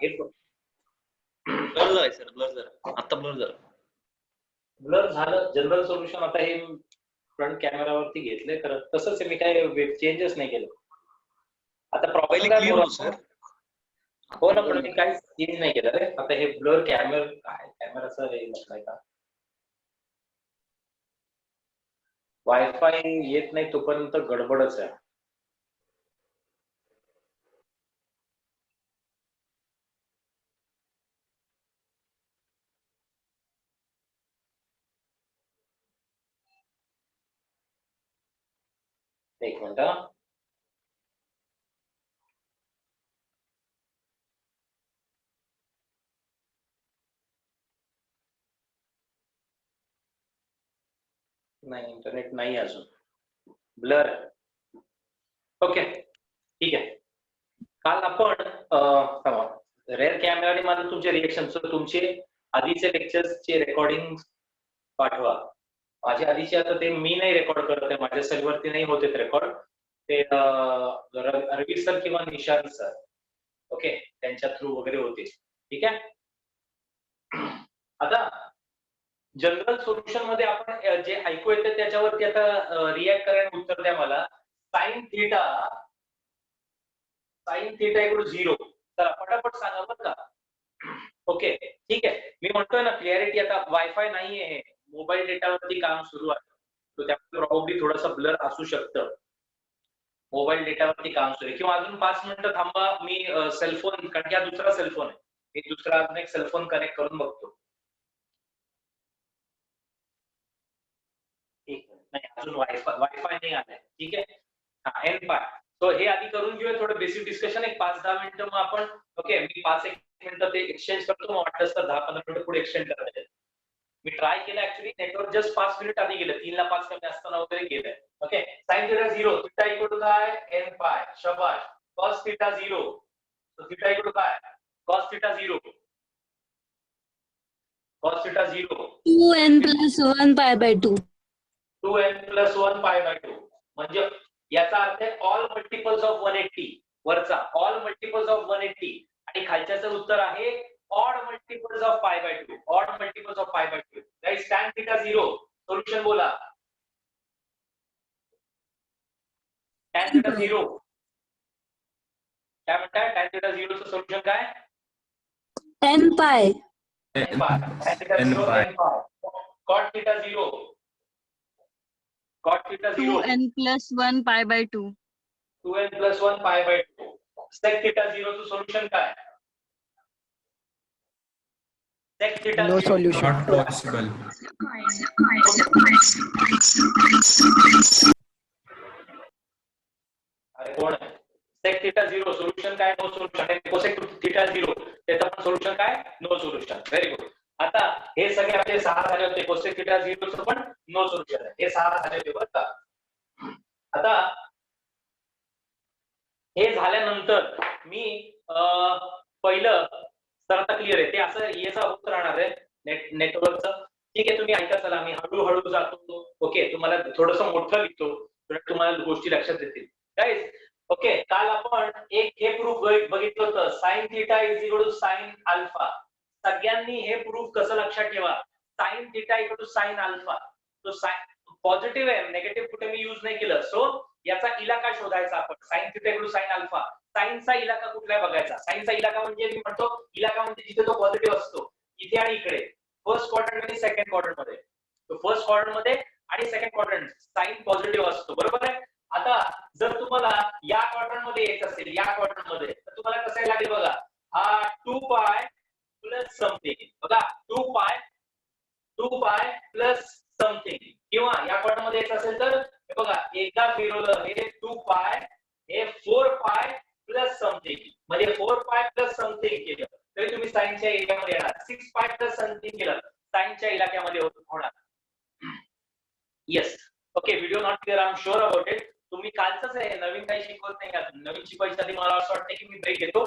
Headphone blur झालाय sir, blur झाला आता, ब्लर झालं. जनरल सोल्युशन आता हे फ्रंट कॅमेरावरती घेतलंय खरं, तसंच आहे, मी काय चेंजेस नाही केलं. आता प्रॉब्लेम काय क्लिअर होतो सर. हो ना, पण मी काहीच चेंज नाही केलं रे. आता हे ब्लर कॅमेराचं हे म्हटलंय का, वायफाय येत नाही तोपर्यंत गडबडच आहे. एक मिनिट. नाही, इंटरनेट नाही अजून, ब्लर. ओके, ठीक आहे. काल आपण रेअर कॅमेरा आणि मला तुमचे रिएक्शन, तुमचे आधीचे लेक्चर्सचे रेकॉर्डिंग पाठवा. माझे आधीचे आता ते मी नाही रेकॉर्ड करत आहे, माझ्या सेलवरती नाही होते रेकॉर्ड, ते रवी सर किंवा निशांत सर, ओके, त्यांच्या थ्रू वगैरे होते. ठीक आहे. आता जनरल सोल्युशन मध्ये आपण जे ऐकू येते त्याच्यावरती आता रिॲक्ट करायला उत्तर द्या मला. Sign theta equal 0. चला पटापट सांगा बरं का. ओके, ठीक आहे. मी म्हणतोय ना, क्लिअरिटी आता वायफाय नाहीये, हे मोबाईल डेटावरती काम सुरू आहे, तो त्यामुळे प्रॉब्ली थोडासा ब्लर असू शकतं. मोबाईल डेटावरती काम सुरू आहे, किंवा अजून 5 मिनिटं थांबा. मी सेलफोन, कारण की हा दुसरा सेलफोन आहे, मी दुसरा अजून एक सेलफोन कनेक्ट करून बघतो. नाही, अजून वायफाय नाही आलाय. ठीक आहे. हा, एन पाय. तो हे आधी करून घेऊया, थोडं बेसिक डिस्कशन, एक 5-10 मिनिटं मग आपण. ओके, मी 5-1 मिनिटं ते एक्सचेंज करतो, मग वाटलं तर 10-15 मिनिटं पुढे एक्सचेंज करता येईल. मी ट्राय केलं ऍक्च्युली, नेटवर्क जस्ट 5 मिनिट आधी गेलं, 3 ला 5 कमी असताना वगैरे गेलंय. Okay, sine theta 0, theta equal to काय, एन पाय. शाबाश. Cos theta 0, theta equal to काय, cos theta 0. Cos theta 0 2n + 1 π/2. 2n + 1 π/2 म्हणजे याचा अर्थ आहे ऑल मल्टिपल्स ऑफ 180. वरचा ऑल मल्टिपल्स ऑफ 180 आणि खालच्याचं उत्तर आहे odd multiples of π/2. Odd multiples of π/2. Guys, tan theta 0 solution बोला. tan थीटा 0 काय म्हणताय? tan थीटा 0 चं सोल्युशन काय? n π. tan theta 0 n π. cot theta 0, cot theta 0 2n + 1 π/2. 2n + 1 π/2. sec theta 0 चं सोल्युशन काय? sec theta No 0 solution. Not possible. अरे कोण आहे? sec थीटा 0 सोल्युशन काय? No solution. cosec थीटा 0 त्याचं पण सोल्युशन काय? नो सोल्युशन. Very good. आता हे सगळे आपले 6 झाले होते. cosec थीटा 0 चं पण नो सोल्युशन आहे. हे 6 झाले होते बरं का. आता हे झाल्यानंतर मी पहिलं तर आता क्लिअर आहे ते, असं याचा होत राहणार आहे नेटवर्कचं. ठीक आहे, तुम्ही ऐका. चला मी हळूहळू जातो. ओके, तुम्हाला थोडंसं मोठं लिहितो, तुम्हाला गोष्टी लक्षात येतील. गाईज, ओके, काल आपण एक हे प्रूफ बघितलं होतं, sine theta equal to sine alpha. सगळ्यांनी हे प्रूफ कसं लक्षात ठेवा, sine theta equal to sine alpha. तो पॉझिटिव्ह आहे, निगेटिव्ह कुठे मी यूज नाही केलं. सो याचा इलाका शोधायचा आपण. Sine theta equal to sine alpha. साइनचा इलाका कुठला आहे बघायचा. साइनचा इलाका म्हणजे मी म्हणतो इलाका म्हणजे जिथे तो पॉझिटिव्ह असतो, इथे आणि इकडे, फर्स्ट क्वाड्रंट आणि सेकंड क्वाड्रंट मध्ये. फर्स्ट क्वाड्रंट मध्ये आणि सेकंड क्वाड्रंट साइन पॉझिटिव्ह असतो, बरोबर आहे. आता जर तुम्हाला या क्वाड्रंट मध्ये यायचं असेल, या क्वाड्रंट मध्ये, तर तुम्हाला कसं लागेल बघा, हा 2π + समथिंग. बघा, 2π + समथिंग. किंवा या क्वाड्रंट मध्ये यायचं असेल तर बघा, एकदा फिरवलं हे 2π, हे 4π + समथिंग, म्हणजे 4π + समथिंग केलं तरी तुम्ही साइनच्या एरियामध्ये येणार. 6π + समथिंग केलं साइनच्या इलाक्यामध्ये होणार. Yes, okay. Video not clear, I am sure about it. तुम्ही कालचंच आहे, नवीन काही शिकवत नाही का? नवीन शिकवायच्या आधी मला असं वाटतं की मी ब्रेक घेतो.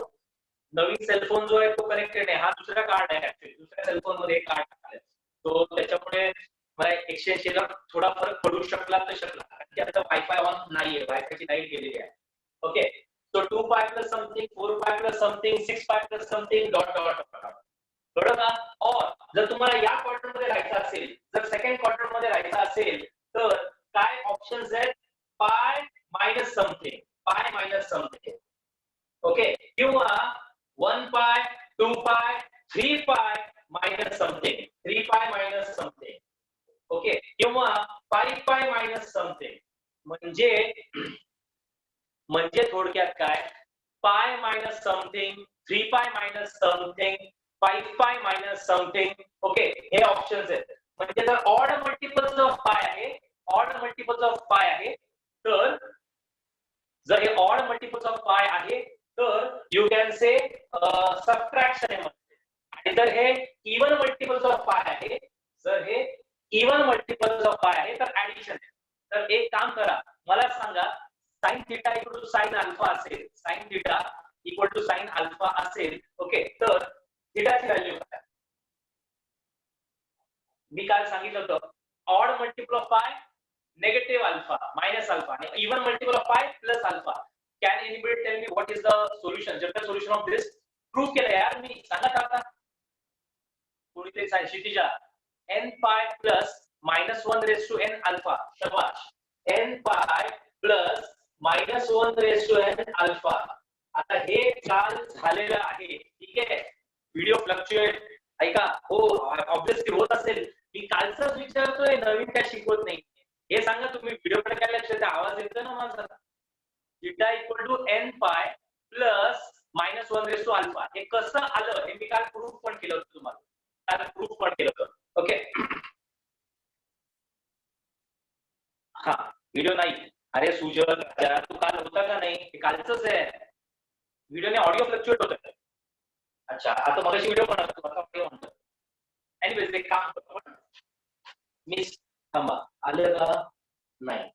नवीन सेलफोन जो आहे तो कनेक्टेड आहे, हा दुसरा कार्ड आहे ऍक्च्युअली, दुसऱ्या सेलफोन मध्ये एक कार्ड टाकलंय, तो त्याच्यामुळे मला एक्सचेंज केला, थोडा फरक पडू शकला तर शकला, कारण की आता वायफाय ऑन नाहीये, वायफायची लाईट गेलेली आहे. Okay, So 2 pi plus something, 4 pi plus something, 6 pi plus something, dot dot dot. कळलं का? और जर तुम्हाला या क्वार्टर मध्ये राहायचं असेल, जर सेकंड क्वार्टर मध्ये राहायचं असेल, तर काय ऑप्शन्स आहेत? Pi minus something, pi minus something. Okay, किंवा 1 पाय, 2 पाय, 3 pi minus something, 3 pi minus something. Okay, किंवा 5 पाय मायनस समथिंग. म्हणजे थोडक्यात काय? Pi minus something, 3 pi minus something, 5 pi minus something. Okay, हे ऑप्शन्स आहेत. म्हणजे जर ऑड मल्टिपल्स ऑफ पाय आहे, ऑड मल्टिपल्स ऑफ पाय आहे, तर जर हे ऑड मल्टिपल्स ऑफ पाय आहे, तर यू कॅन से सबट्रॅक्शन आहे. आणि जर हे इवन मल्टिपल्स ऑफ पाय आहे, जर हे इवन मल्टिपल्स ऑफ पाय आहे, तर ऍडिशन आहे. तर एक काम करा, मला सांगा, sine theta equal to sine alpha असेल, sine theta equal to sine alpha असेल, ओके, तर थीटाची व्हॅल्यू काय? मी काय सांगितलं होतं, odd multiple of pi negative alpha minus alpha आणि even multiple of pi plus alpha. Can anybody tell me what is the solution? General solution of this prove केलं यार मी, सांगा आता. कोणीतरी सांग, Kshitija. n pi plus minus 1 raise to n alpha. शाबाश. n pi plus minus 1 raise to n alpha. आता हे काल झालेलं आहे, ठीक आहे. व्हिडिओ फ्लक्च्युएट, ऐका, हो ऑब्विसली होत असेल. मी कालचाच विचारतोय, नवीन काय शिकवत नाही. हे सांगा तुम्ही, व्हिडिओकडे काय लक्ष द्या, आवाज येतोय ना माझा? Theta equal to n pi plus minus 1 raise to alpha. हे कसं आलं हे मी काल प्रूफ पण केलं होतं तुम्हाला, काल प्रूफ पण केलं होतं. ओके, हा व्हिडिओ नाही. अरे सुजल, तू काल होता का नाही? हे कालचंच आहे. व्हिडिओने ऑडिओ फ्लक्च्युएट होत आहे. अच्छा, आता मगाशी व्हिडिओ बनवतो, आता ऑडिओ म्हणतो. एनिवेज एक काम करतो, मिस थांबा, आलं का नाही?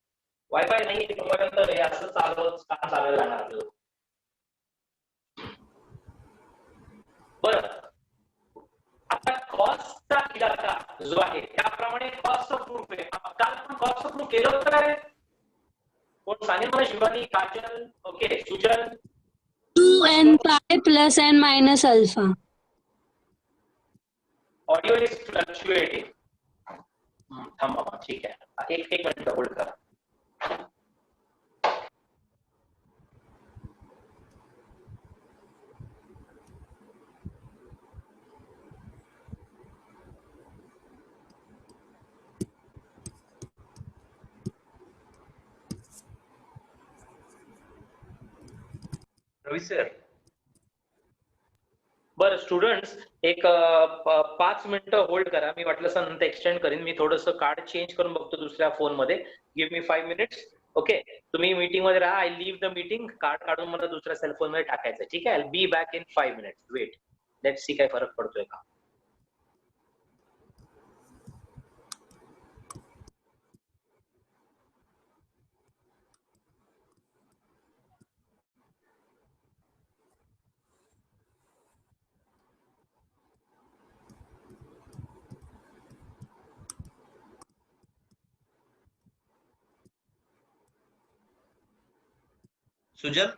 वायफाय नाही तोपर्यंत हे असं काम चालवायला लागणार आपल्याला. बरं, आता कॉस्टचा इलाका जो आहे त्याप्रमाणे कॉस्ट ऑफ प्रूफ आहे. काल आपण कॉस्ट ऑफ प्रूफ केलं होतं का रे? कोण सांगेल मला? Shivani, Kajal, okay, Sujal. 2n pi plus n minus alpha. Audio is fluctuating. थांबा, ठीक आहे, एक मिनिट होल्ड करा. रवी सर, बरं स्टुडंट्स, एक 5 मिनिटं होल्ड करा. मी वाटलं सर नंतर एक्सटेंड करीन. मी थोडंसं कार्ड चेंज करून बघतो दुसऱ्या फोन मध्ये. Give me 5 minutes. ओके, तुम्ही मीटिंग मध्ये राहा. I leave the meeting. Card काढून मला दुसऱ्या सेलफोन मध्ये टाकायचं, ठीक आहे? I be back in 5 minutes. Wait, let's see काय फरक पडतोय का. सुजल,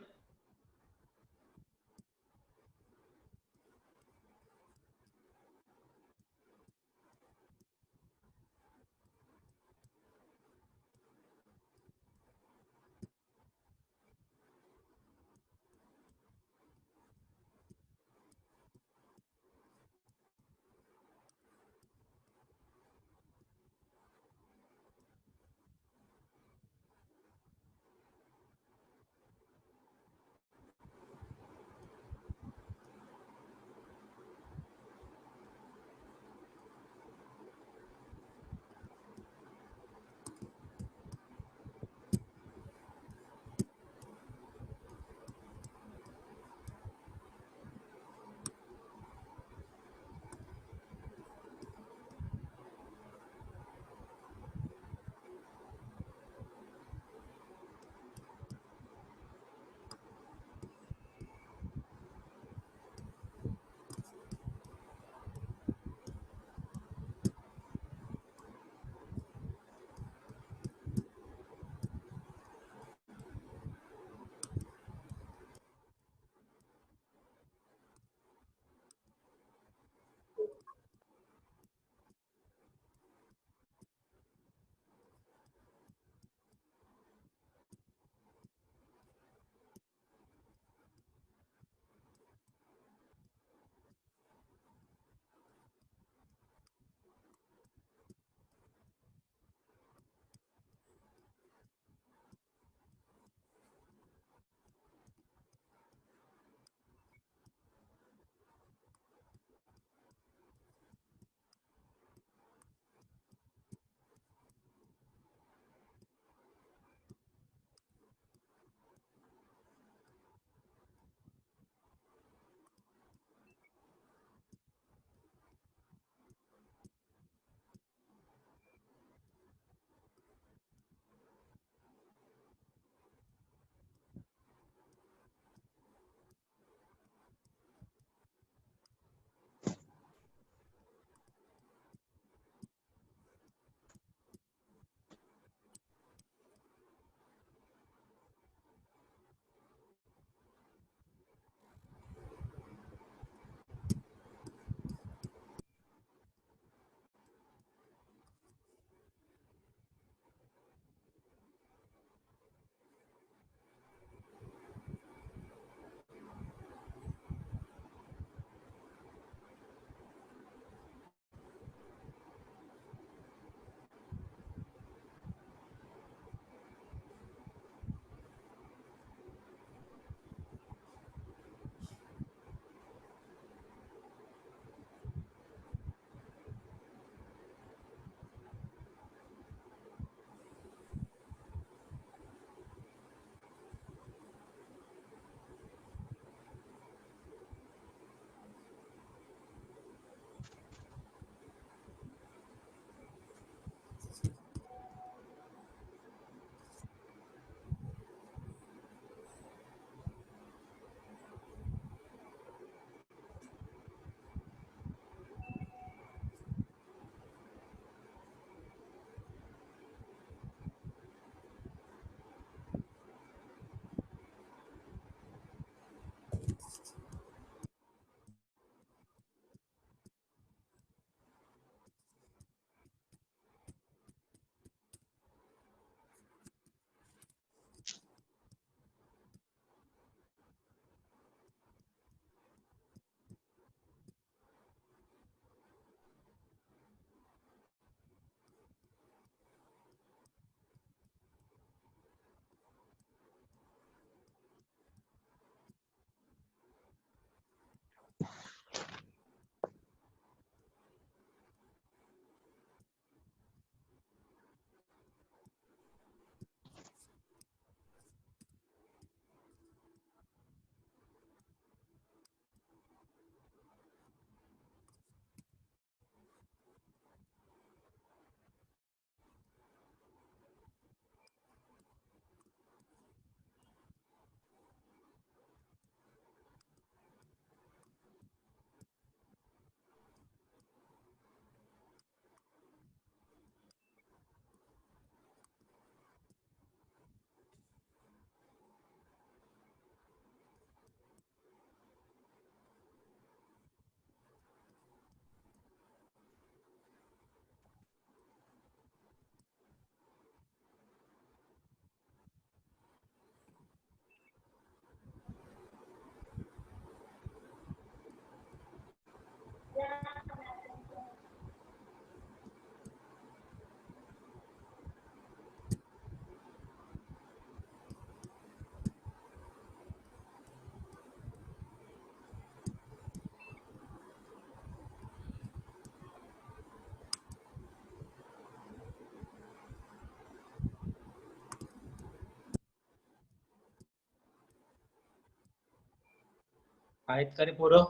आहेत का रे पोरं?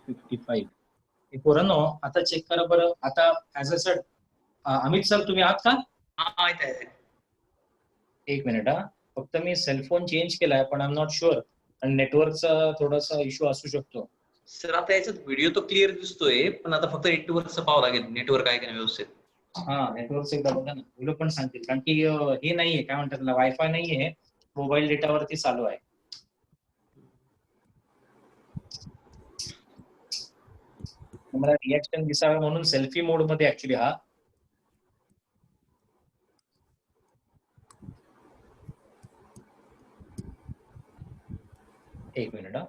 55. हे पोरांनो आता चेक करा बरं. आता as a sir Amit sir तुम्ही आहात का? आहेत आहेत. एक मिनिट हा. फक्त मी सेलफोन चेंज केलाय पण आय एम नॉट शुअर आणि नेटवर्कचा थोडासा इश्यू असू शकतो. सर आता याच्यात व्हिडिओ तो क्लिअर दिसतोय, पण आता फक्त नेटवर्कचं पाहावं लागेल, नेटवर्क आहे का नाही व्यवस्थित. हा नेटवर्कचं एकदा बघा ना. मुलं पण सांगतील कारण की हे नाहीये काय म्हणतात त्याला, वायफाय नाहीये, मोबाईल डेटावरती चालू आहे. मला रिॲक्शन दिसावं म्हणून सेल्फी मोड मध्ये ऍक्च्युली हा. एक मिनिट हा.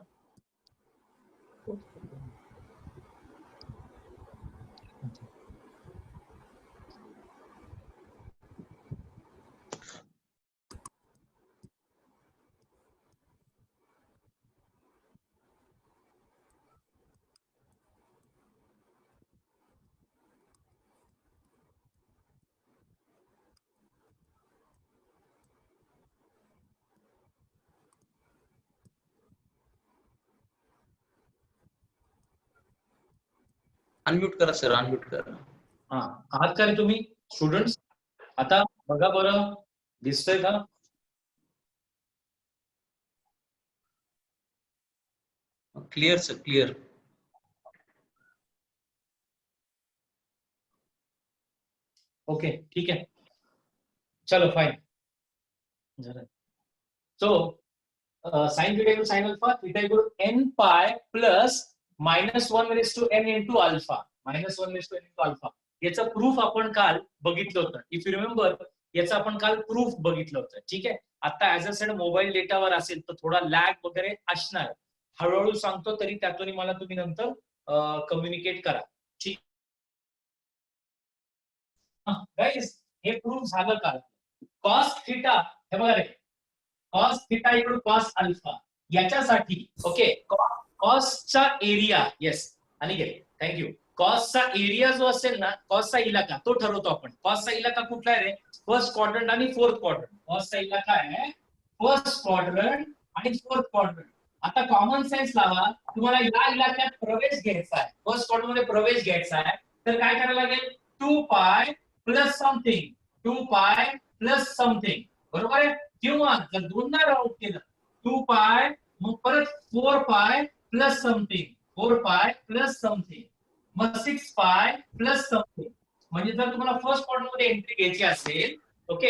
अनम्यूट करा सर, अनम्यूट करा. हा आहात का रे तुम्ही स्टुडंट्स? आता बघा बरं दिसतंय का? Clear sir, clear. ओके ठीक है, चलो fine. So sine theta equal sine alpha, theta equal n pi plus -1 raise to n into alpha, -1 raise to n into alpha. याचं प्रूफ आपण काल बघितलं होतं. इफ यू रिमेंबर याचं आपण काल प्रूफ बघितलं होतं. ठीक आहे. आता ऍज अ सेड मोबाईल डेटावर असेल तर थोडा लॅग वगैरे असणार. हळूहळू सांगतो तरी त्यातून मला तुम्ही नंतर कम्युनिकेट करा. ठीक. गाईज हे प्रूफ झालं काल. कॉस थीटा हे बघा रे, cos theta equal cos alpha याच्यासाठी ओके कॉसचा एरिया येस आणि थँक्यू. कॉसचा एरिया जो असेल ना, कॉसचा इलाका तो ठरवतो आपण. कॉसचा इलाका कुठला आहे रे? फर्स्ट क्वाड्रंट आणि फोर्थ क्वाड्रंट. कॉसचा इलाका आहे फर्स्ट क्वाड्रंट आणि फोर्थ क्वाड्रंट. आता कॉमन सेन्स लावा. तुम्हाला या इलाक्यात प्रवेश घ्यायचा आहे, फर्स्ट क्वाड्रंट मध्ये प्रवेश घ्यायचा आहे, तर काय करायला लागेल? 2 पाय प्लस समथिंग, 2 पाय प्लस समथिंग, बरोबर आहे. किंवा जर दोनदा राऊट केलं 2 पाय मग परत 4 पाय प्लस समथिंग, 4 पाय प्लस समथिंग, मग 6 पाय प्लस समथिंग. म्हणजे जर तुम्हाला फर्स्ट क्वाड्रंट मध्ये एंट्री घ्यायची असेल ओके,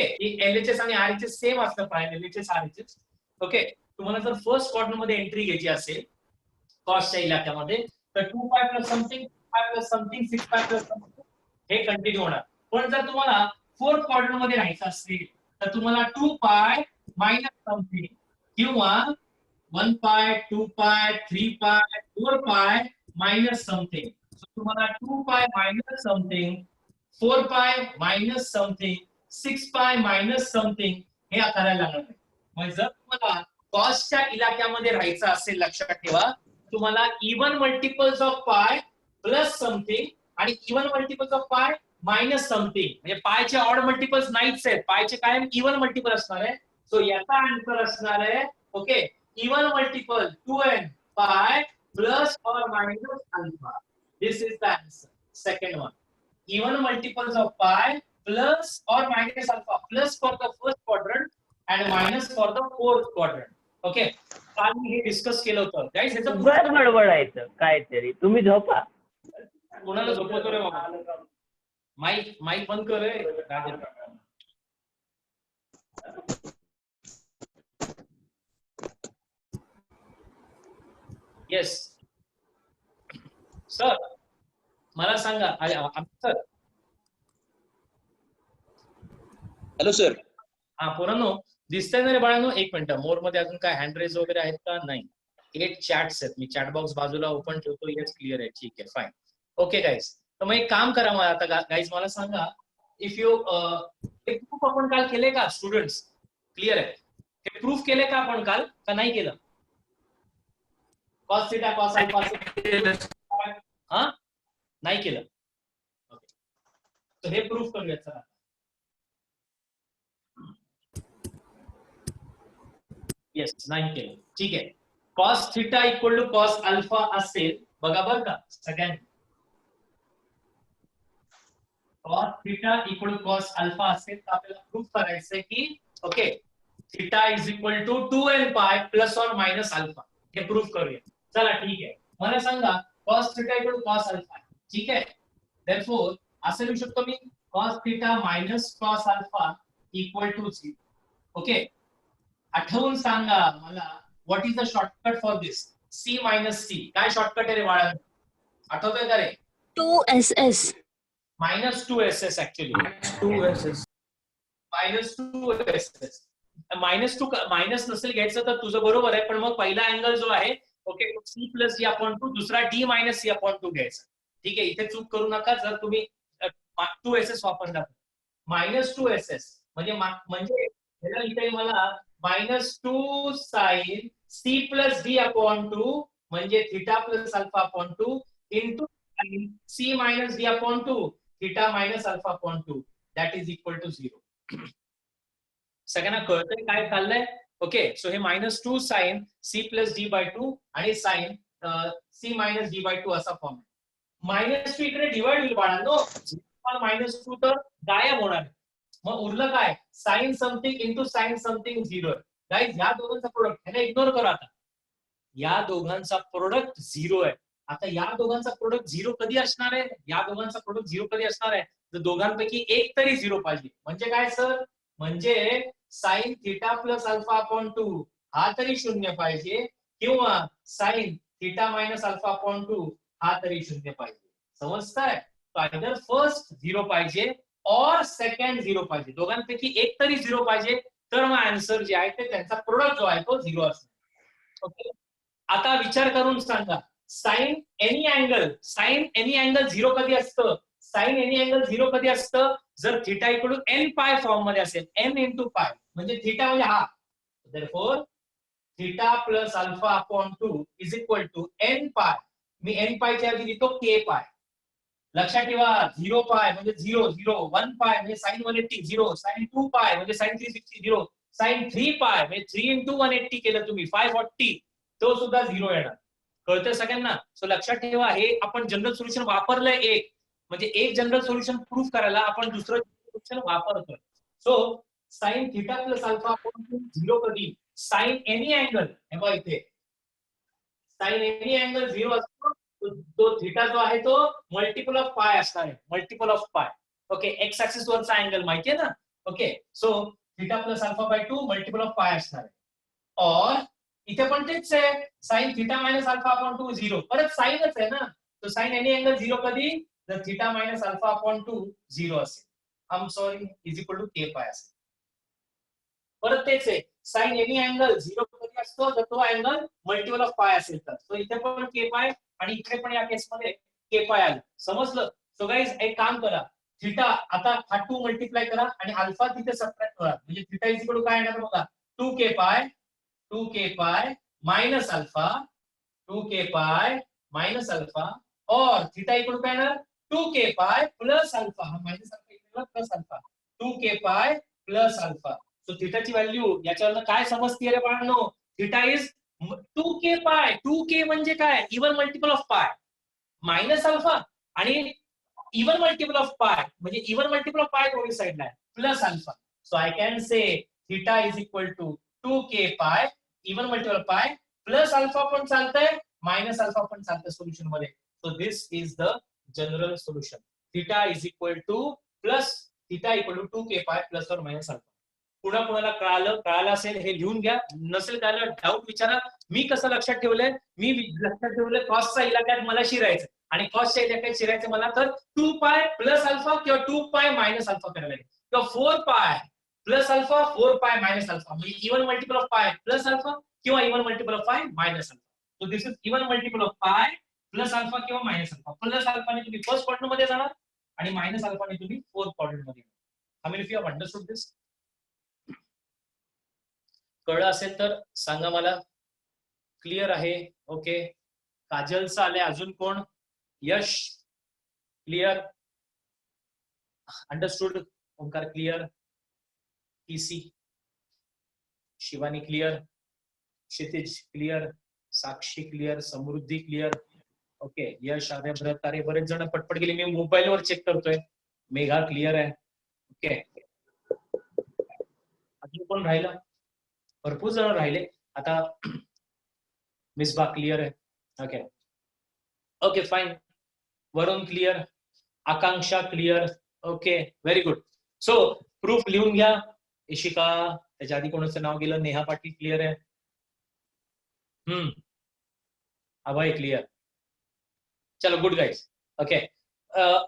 एलएचएस आणि आरएचएस सेम असतं प्राइम, एलएचएस आरएचएस ओके. तुम्हाला जर फर्स्ट क्वाड्रंट मध्ये एंट्री घ्यायची असेल कॉस्टच्या इलाक्यामध्ये तर 2 पाय प्लस समथिंग, 5 प्लस समथिंग, 6 पाय प्लस समथिंग हे कंटिन्यू होणार. पण जर तुम्हाला फोर्थ क्वाड्रंट मध्ये राहायचं असेल तर तुम्हाला 2 पाय मायनस समथिंग किंवा 1 पाय, 2 पाय, 3 पाय, 4 पाय मायनस समथिंग. तुम्हाला 2 pi minus something, 4 pi minus something, 6 pi minus something हे करायला लागणार आहे. म्हणजे जर तुम्हाला कॉस्टच्या इलाक्यामध्ये राहायचं असेल लक्षात ठेवा, तुम्हाला even multiples of pi plus something आणि even multiples of pi minus something. म्हणजे पायचे ऑड मल्टिपल्स नाहीच आहेत, पायचे कायम इवन मल्टिपल असणार आहे. सो याचा आन्सर असणार आहे okay even multiple 2n pi plus और minus alpha. This is the answer. Second one, even multiples of pi plus और minus alpha, plus for the first quadrant and minus for the fourth quadrant. Okay, काल मी हे discuss केलं होतं गाईस. ह्याचं बरं बडबडायचं काहीतरी. तुम्ही झोपा. कोणाला झोपवतो रे बाबा? माईक माईक बंद कर रे. येस सर, मला सांगा सर. Hello sir. हा पोरांनो दिसतंय ना रे बाळांनो? एक मिनिट, मोर मध्ये अजून काय हँड रेज वगैरे आहेत का? नाही. 8 चॅट्स आहेत. मी चॅट बॉक्स बाजूला ओपन ठेवतो. येस क्लिअर आहे. ठीक आहे फाईन. ओके गाईज, तर मग एक काम करा. मला आता गाईज मला सांगा, इफ यू हे प्रूफ आपण काल केले का स्टुडंट्स? क्लिअर आहे? हे प्रूफ केले का आपण काल का नाही केलं? कॉस थीटा कॉस अल्फा हा नाही केलं. ओके, तर हे प्रूफ करूयात. चला येस 9 केलं. ठीक आहे. Cos theta equal to cos alpha असेल बघा बरं का सगळ्यांनी. Cos theta equal to cos alpha असेल तर आपल्याला प्रूफ करायचंय की okay theta is equal to 2n pi plus और मायनस अल्फा. हे प्रूफ करूया. चला ठीक आहे. मला सांगा cos theta equal to cos alpha. ठीक आहे. देयरफॉर असं लिहू शकतो मी cos theta minus cos alpha equal to 0. Okay. आठवून सांगा मला what is the shortcut for this. C minus C काय शॉर्टकट आहे रे बाळा? आठवतोय का रे? 2SS. -2SS actually 2SS. -2SS. -2 minus नसेल घ्यायचं तर तुझं बरोबर आहे, पण मग पहिला अँगल जो आहे okay C plus D upon 2 दुसरा डी मायनस सी अपॉन 2 घ्यायचा. ठीक आहे. इथे चूक करू नका जर तुम्ही 2SS वापरला. -2SS म्हणजे ह्याला इथे मला -2 sine C plus D upon 2 म्हणजे theta plus alpha upon 2 into C minus D upon 2 theta minus alpha upon 2 that is equal to 0. सगळ्यांना कळतंय काय चाललंय? ओके. सो हे -2 sine C plus D by 2 आणि sine C minus D by 2 असा form आहे. -2 इकडे डिवाइड होईल बाळांनो. -2 तर गायब होणार आहे. मग उरलं काय? Sine something into sine something 0. Guys या दोघांचा प्रोडक्ट ह्याला इग्नोर करा आता. या दोघांचा प्रोडक्ट 0 आहे. आता या दोघांचा प्रोडक्ट 0 कधी असणार आहे? या दोघांचा प्रोडक्ट 0 कधी असणार आहे? तर दोघांपैकी एक तरी 0 पाहिजे. म्हणजे काय सर? म्हणजे sine theta plus alpha upon 2 हा तरी 0 पाहिजे किंवा sine theta minus alpha upon 2 हा तरी 0 पाहिजे. समजताय? आयदर फर्स्ट 0 पाहिजे और सेकंड 0 पाहिजे. दोघांपैकी एक तरी 0 पाहिजे तर मग आन्सर जे आहे ते त्यांचा प्रोडक्ट जो आहे तो 0 असणार. ओके. आता विचार करून सांगा साइन एनी अँगल 0 कधी असतं? साइन एनी अँगल 0 कधी असतं? जर theta equal to n pi form मध्ये असेल. n इंटू पाय म्हणजे थिटा म्हणजे हा. Therefore theta plus alpha upon 2 is equal to n pi. Me n पायच्या ऐवजी लिहितो k पाय. लक्षात ठेवा 0 पाय म्हणजे 0 0 1 पाय म्हणजे साइन 180 0 साइन 2 पाय म्हणजे साइन 360 0 साइन 3 पाय म्हणजे 3 इंटू 180 केलं तुम्ही 540 तो सुद्धा 0 येणार. कळतंय सगळ्यांना? सो लक्षात ठेवा हे आपण जनरल सोल्युशन वापरलंय एक म्हणजे एक जनरल सोल्युशन प्रूफ करायला आपण दुसरं सोल्युशन वापरतोय. So sine theta plus alpha upon 2 0 कधी? साइन एनी अँगल हे बघा इथे साइन एनी अँगल 0 असतो तो थिटा जो आहे तो मल्टिपल ऑफ पाय असणार आहे. मल्टिपल ऑफ पाय. ओके. एक्स ऍक्सिस वरचा अँगल माहितीये ना? Okay. So theta plus alpha by 2 multiple of पाय असणार आहे. और इथे पण तेच आहे sine theta minus alpha upon 2 0 परत साइनच आहे ना. तो साइन एनी अँगल 0 कधी? जर थिटा मायनस अल्फा अपॉन 2 0 असेल. I am sorry is equal to k pi असेल. परत तेच आहे साइन एनी अँगल 0 कधी असतो? जर तो अँगल मल्टिपल ऑफ पाय असेल तर. सो इथे पण k पाय आणि इकडे पण या केसमध्ये k पाय आलं. समजलं? सो गाइस एक काम करा थिटा आता हा 2 मल्टिप्लाय करा आणि अल्फा तिथे सबट्रॅक्ट करा म्हणजे थिटा इज इक्वल टू काय येणार बघा 2k पाय माइनस अल्फा 2k पाय माइनस अल्फा और थीटा इक्वल टू काय येणार 2k पाय प्लस अल्फा. हा minus alpha equal plus alpha 2k pi plus alpha. So थीटाची value याच्यावरनं काय समजते रे बाळांनो? थीटा इज 2k पाय. 2k म्हणजे काय? Even multiple of pi minus alpha आणि इवन मल्टिपल ऑफ पाय म्हणजे इवन मल्टिपल ऑफ पाय दोन्ही साइडला आहे plus alpha. So I can say theta is equal to 2k pi even multiple pi plus alpha पण चालतंय minus alpha पण चालतंय solution मध्ये. So this is the general solution. Theta is equal to plus theta equal to 2k pi plus और minus alpha. पुन्हा कुणाला कळालं असेल हे लिहून घ्या. नसेल कळालं डाऊट विचारा. मी कसं लक्षात ठेवलंय? मी लक्षात ठेवलंय कॉसच्या इलाक्यात मला शिरायचं आणि कॉसच्या इलाक्यात शिरायचं मला तर 2 पाय प्लस अल्फा किंवा 2 पाय मायनस अल्फा करायला लागेल किंवा 4 पाय प्लस अल्फा 4 पाय मायनस अल्फा म्हणजे even multiple of pi plus alpha किंवा इवन मल्टिपल ऑफ पाय minus alpha. So this is even multiple of pi plus alpha किंवा मायनस अल्फा. प्लस अल्फाने तुम्ही फर्स्ट क्वाड्रंट मध्ये जाणार आणि मायनस अल्फाने तुम्ही फोर्थ क्वाड्रंट मध्ये जाणार. I mean if you have understood this. कळलं असेल तर सांगा मला. क्लिअर आहे? ओके. काजलचं आले. अजून कोण? Yash clear? Understood? Omkar clear? TC Shivani clear? Kshitij clear, Sakshi clear, Samruddhi clear. Okay, Yash, Arya, Bharat, तारे बरेच जण पटपट गेले. मी मोबाईलवर चेक करतोय. मेघा क्लिअर आहे. ओके, अजून कोण राहिलं? भरपूर जण राहिले. आता मिसबा क्लिअर आहे. Okay okay fine. Varun clear, Akanksha clear. Okay, very good. So proof लिहून घ्या. इशिका, त्याच्या आधी कोणाचं नाव गेलं? नेहा पाटील क्लिअर आहे. अभय क्लिअर. चलो गुड गाईज. ओके,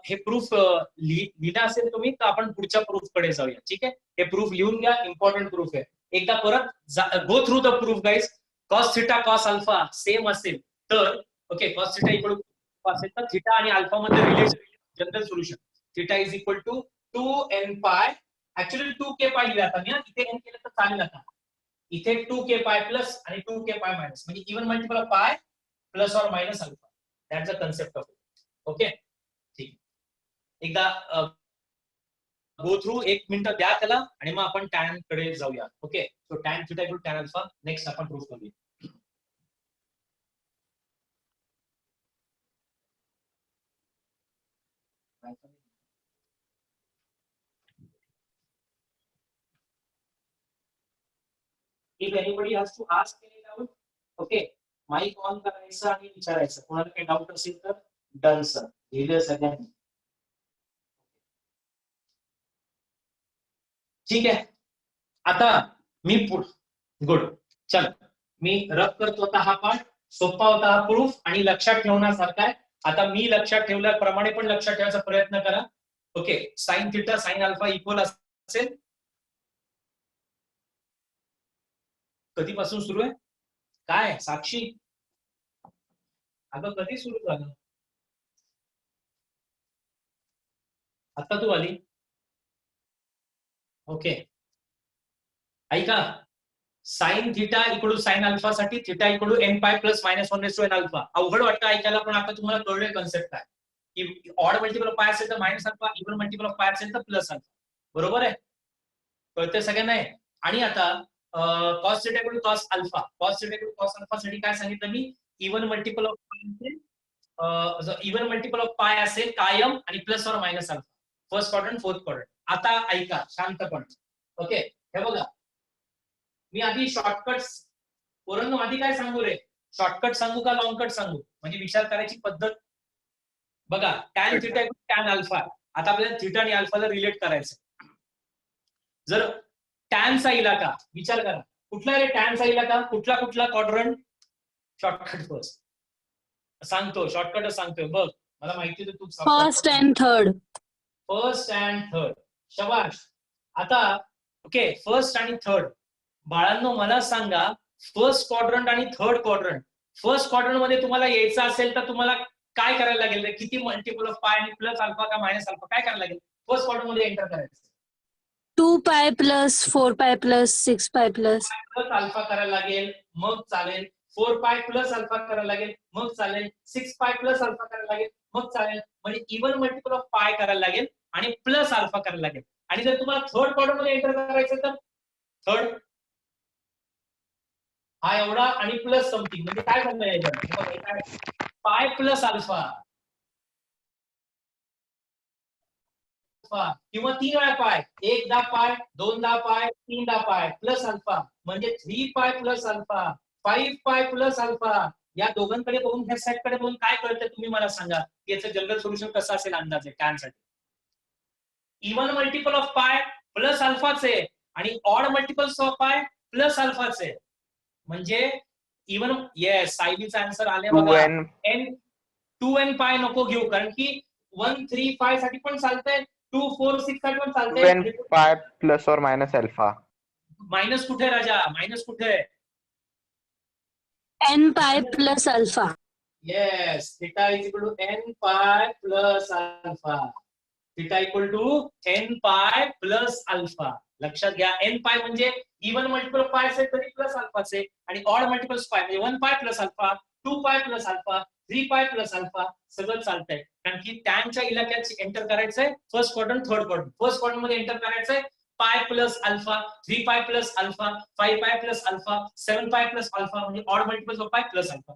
हे प्रूफ लिहिलं असेल तुम्ही तर आपण पुढच्या प्रूफ कडे जाऊया. ठीक आहे, हे प्रूफ लिहून घ्या. इम्पॉर्टंट प्रूफ आहे. एकदा परत go through the proof guys. Cos theta cos alpha same असेल तर ओके, कॉस थिटा इक्वल असेल तर थिटा आणि अल्फा मध्ये relation general solution theta is equal to 2n pi. Actually 2k पाय लिहिला आता मी. इथे n केलं तर चालेल. आता इथे 2k पाय प्लस आणि 2k पाय मायनस, म्हणजे even multiple of pi plus और minus alpha. That's the concept of it. Okay, ठीक. एकदा गो थ्रू 1 मिनिट द्या त्याला आणि मग आपण टॅन कडे जाऊया. Okay, so tan theta equal tan alpha next आपण प्रूफ करूया. If anybody has to ask any doubt, okay, mike on करायचं आणि विचारायचं. कोणाला काही डाऊट असेल तर डन सर. लिहिलं सगळ्यांनी. ठीक आहे, आता मी गुड. चल मी रब करतो आता. हा पार्ट सोपा होता हा प्रूफ आणि लक्षात ठेवण्यासारखा आहे. आता मी लक्षात ठेवल्याप्रमाणे पण लक्षात ठेवायचा प्रयत्न करा. Okay, sine theta sine alpha equal असेल. कधीपासून सुरू आहे? काय साक्षी? अगं कधी सुरू झालं? आता तू आली. ओके, ऐका. Sine theta equal to sine alpha साठी theta equal to n pi plus minus 1/n alpha. अवघड वाटतं ऐकायला, पण आता तुम्हाला कळले कन्सेप्ट काय. की ऑड मल्टिपल ऑफ पाय असेल तर minus alpha, even multiple of pi असेल तर प्लस अल्फा. बरोबर आहे? कळते सगळ्यांना? आणि आता cos theta equal to cos alpha. Cos theta equal to cos alpha साठी काय सांगितलं मी? Even multiple of pi, even multiple of pi असेल कायम आणि प्लस और minus alpha. First quadrant fourth quadrant. आता ऐका शांतपणे. ओके, हे बघा, मी आधी शॉर्टकट्स पोरांनो आधी काय सांगू रे? शॉर्टकट सांगू का लॉंग कट सांगू? म्हणजे विचार करायची पद्धत. बघा, टॅन थिटा टॅन अल्फा. आता आपल्याला थिटा आणि अल्फाला रिलेट करायचं. जर टॅनचा इलाका विचार करा, कुठला रे टॅनचा इलाका? कुठला कुठला क्वाड्रंट? शॉर्टकट फर्स्ट सांगतो, शॉर्टकट सांगतोय. बघ, मला माहिती आहे तू first and third. First and third. शबाश. आता ओके, फर्स्ट आणि थर्ड. बाळांनो मला सांगा, फर्स्ट क्वाड्रंट आणि थर्ड क्वाड्रंट. फर्स्ट क्वाड्रंट मध्ये तुम्हाला यायचं असेल तर तुम्हाला काय करायला लागेल रे? किती मल्टिपल ऑफ पाय आणि प्लस अल्फा का मायनस अल्फा काय करायला लागेल? फर्स्ट क्वाड्रंट मध्ये एंटर करायचं. 2 पाय प्लस 4 पाय प्लस 6 पाय प्लस अल्फा करायला लागेल, मग चालेल. 4 पाय प्लस अल्फा करायला लागेल, मग चालेल. 6 पाय प्लस अल्फा करायला लागेल, मग चालेल. म्हणजे इव्हन मल्टिपल ऑफ पाय करायला लागेल आणि प्लस अल्फा करायला लागेल. आणि जर तुम्हाला थर्ड क्वाड्रंट मध्ये एंटर करायचं तर थर्ड हा एवढा आणि प्लस समथिंग, म्हणजे काय झालं याच्यात? पाय प्लस अल्फा किंवा 3 वेळा पाय, 1 पाय, 2 पाय, 3 पाय प्लस अल्फा, म्हणजे 3 पाय प्लस अल्फा, 5 पाय प्लस अल्फा. या दोघांकडे बघून ह्या सेट कडे बघून काय कळतं तुम्ही मला सांगा. याचं जनरल सोल्युशन कसं असेल अंदाजे टॅनसाठी? Even multiple of pi plus अल्फाचे आणि odd multiples of pi plus अल्फाचे. म्हणजे इव्हन येस, सायलीचा आन्सर आले बघा. n पाय नको घेऊ, कारण की 1 3 5 साठी पण चालतंय, 2 4 6 साठी पण चालतंय. n पाय प्लस और मायनस अल्फा. मायनस कुठे राजा? मायनस कुठे? n pi plus alpha. Yes, theta is equal to n pi plus alpha. Theta equal to n pi plus alpha. लक्षात घ्या, n पाय म्हणजे इव्हन मल्टिपल पाय असेल तरी प्लस अल्फाचे, आणि ऑड मल्टिपल्स पाय म्हणजे 1 पाय प्लस अल्फा, 2 पाय प्लस अल्फा, 3 पाय प्लस अल्फा सगळं चालतंय. कारण की टॅनच्या इलाक्यात एंटर करायचंय first quadrant third quadrant. First quadrant मध्ये एंटर करायचंय पाय प्लस अल्फा, 3 पाय प्लस अल्फा, 5 पाय प्लस अल्फा, 7 पाय प्लस अल्फा म्हणजे odd multiples of pi plus alpha.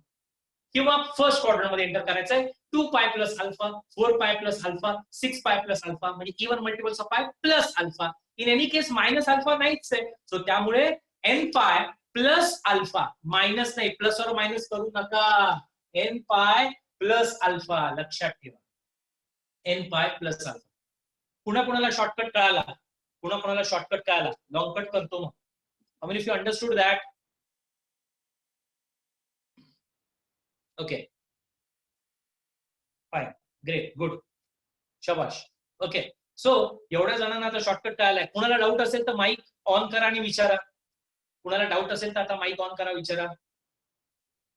किंवा फर्स्ट क्वाड्रंट मध्ये एंटर करायचंय 2 पाय प्लस अल्फा, 4 पाय प्लस अल्फा, 6 पाय प्लस अल्फा म्हणजे even multiples of pi plus alpha. In any case minus alpha नाहीच आहे, सो त्यामुळे N pi plus alpha, minus नाही, प्लस और मायनस करू नका, एन पाय प्लस अल्फा लक्षात ठेवा, एन पाय प्लस अल्फा. पुन्हा कोणाला शॉर्टकट कळाला, पुन्हा कोणाला शॉर्टकट कळाला, लॉंग कट करतो मग. I mean, if you understood that, okay, fine, great, good, शाबाश. ओके, सो एवढ्या जणांना आता शॉर्टकट कळालाय. कुणाला डाऊट असेल तर माईक ऑन करा आणि विचारा. कुणाला डाऊट असेल तर आता माईक ऑन करा, विचारा,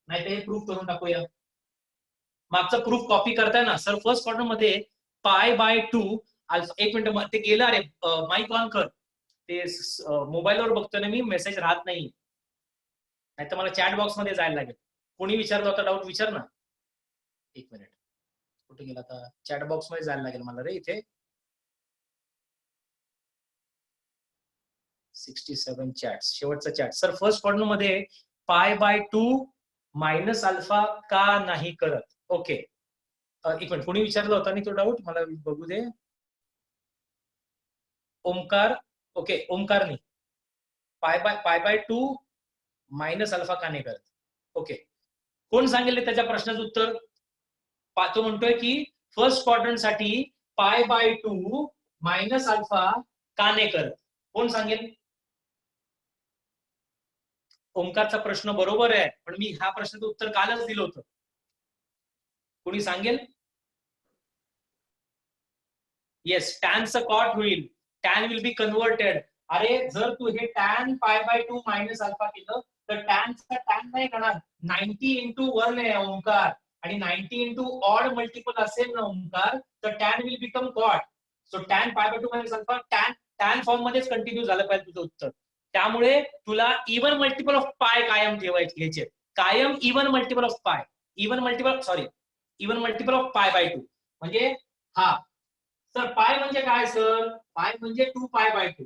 नाही तर हे प्रूफ करून टाकूया. मागचं प्रूफ कॉपी करताय ना सर, फर्स्ट क्वाड्रंट मध्ये पाय बाय 2 अल्फा. एक मिनिट, ते गेलं, अरे माईक ऑन कर, ते मोबाईलवर बघतोय ना मी, मेसेज राहत नाही, नाहीतर मला चॅट बॉक्स मध्ये जायला लागेल. कोणी विचारलं होता डाऊट, विचार ना. एक मिनिट, कुठे गेला आता, चॅट बॉक्स मध्ये जायला लागेल मला रे. इथे 67 चॅट्स, शेवटचा चॅट. सर फर्स्ट क्वाड्रंट मध्ये पाय बाय 2 मायनस अल्फा का नाही करत? ओके, एक मिनिट, कोणी विचारलं होता नाही तो डाऊट, मला बघू दे. ओमकार, ओके, ओमकारनी पाय बाय 2 मायनस अल्फा का नाही करत? ओके, कोण सांगेल त्याच्या प्रश्नाचं उत्तर? तो म्हणतोय की फर्स्ट क्वाड्रंट साठी पाय बाय 2 मायनस अल्फा का नाही करत? कोण सांगेल? ओमकारचा प्रश्न बरोबर आहे, पण मी ह्या प्रश्नाचं उत्तर कालच दिलं होतं. कोणी सांगेल? येस, टॅनचं कॉट होईल, टॅन विल बी कन्व्हर्टेड. अरे जर तू हे tan pi by 2 minus alpha केलं तर टॅनचा टॅन नाही करणार, 90 into 1 आहे ओमकार, आणि 90 into ऑड मल्टिपल असेल ना ओमकार, तर tan will become cot. So tan pi by 2 minus alpha, tan form मध्येच कंटिन्यू झालं पाहिजे तुझं उत्तर. त्यामुळे तुला इवन मल्टिपल ऑफ पाय कायम ठेवायचे, घ्यायचे कायम इवन मल्टिपल ऑफ पाय, इवन मल्टिपल ऑफ पाय बाय 2. म्हणजे हा सर पाय म्हणजे काय सर? पाय म्हणजे 2 पाय बाय 2.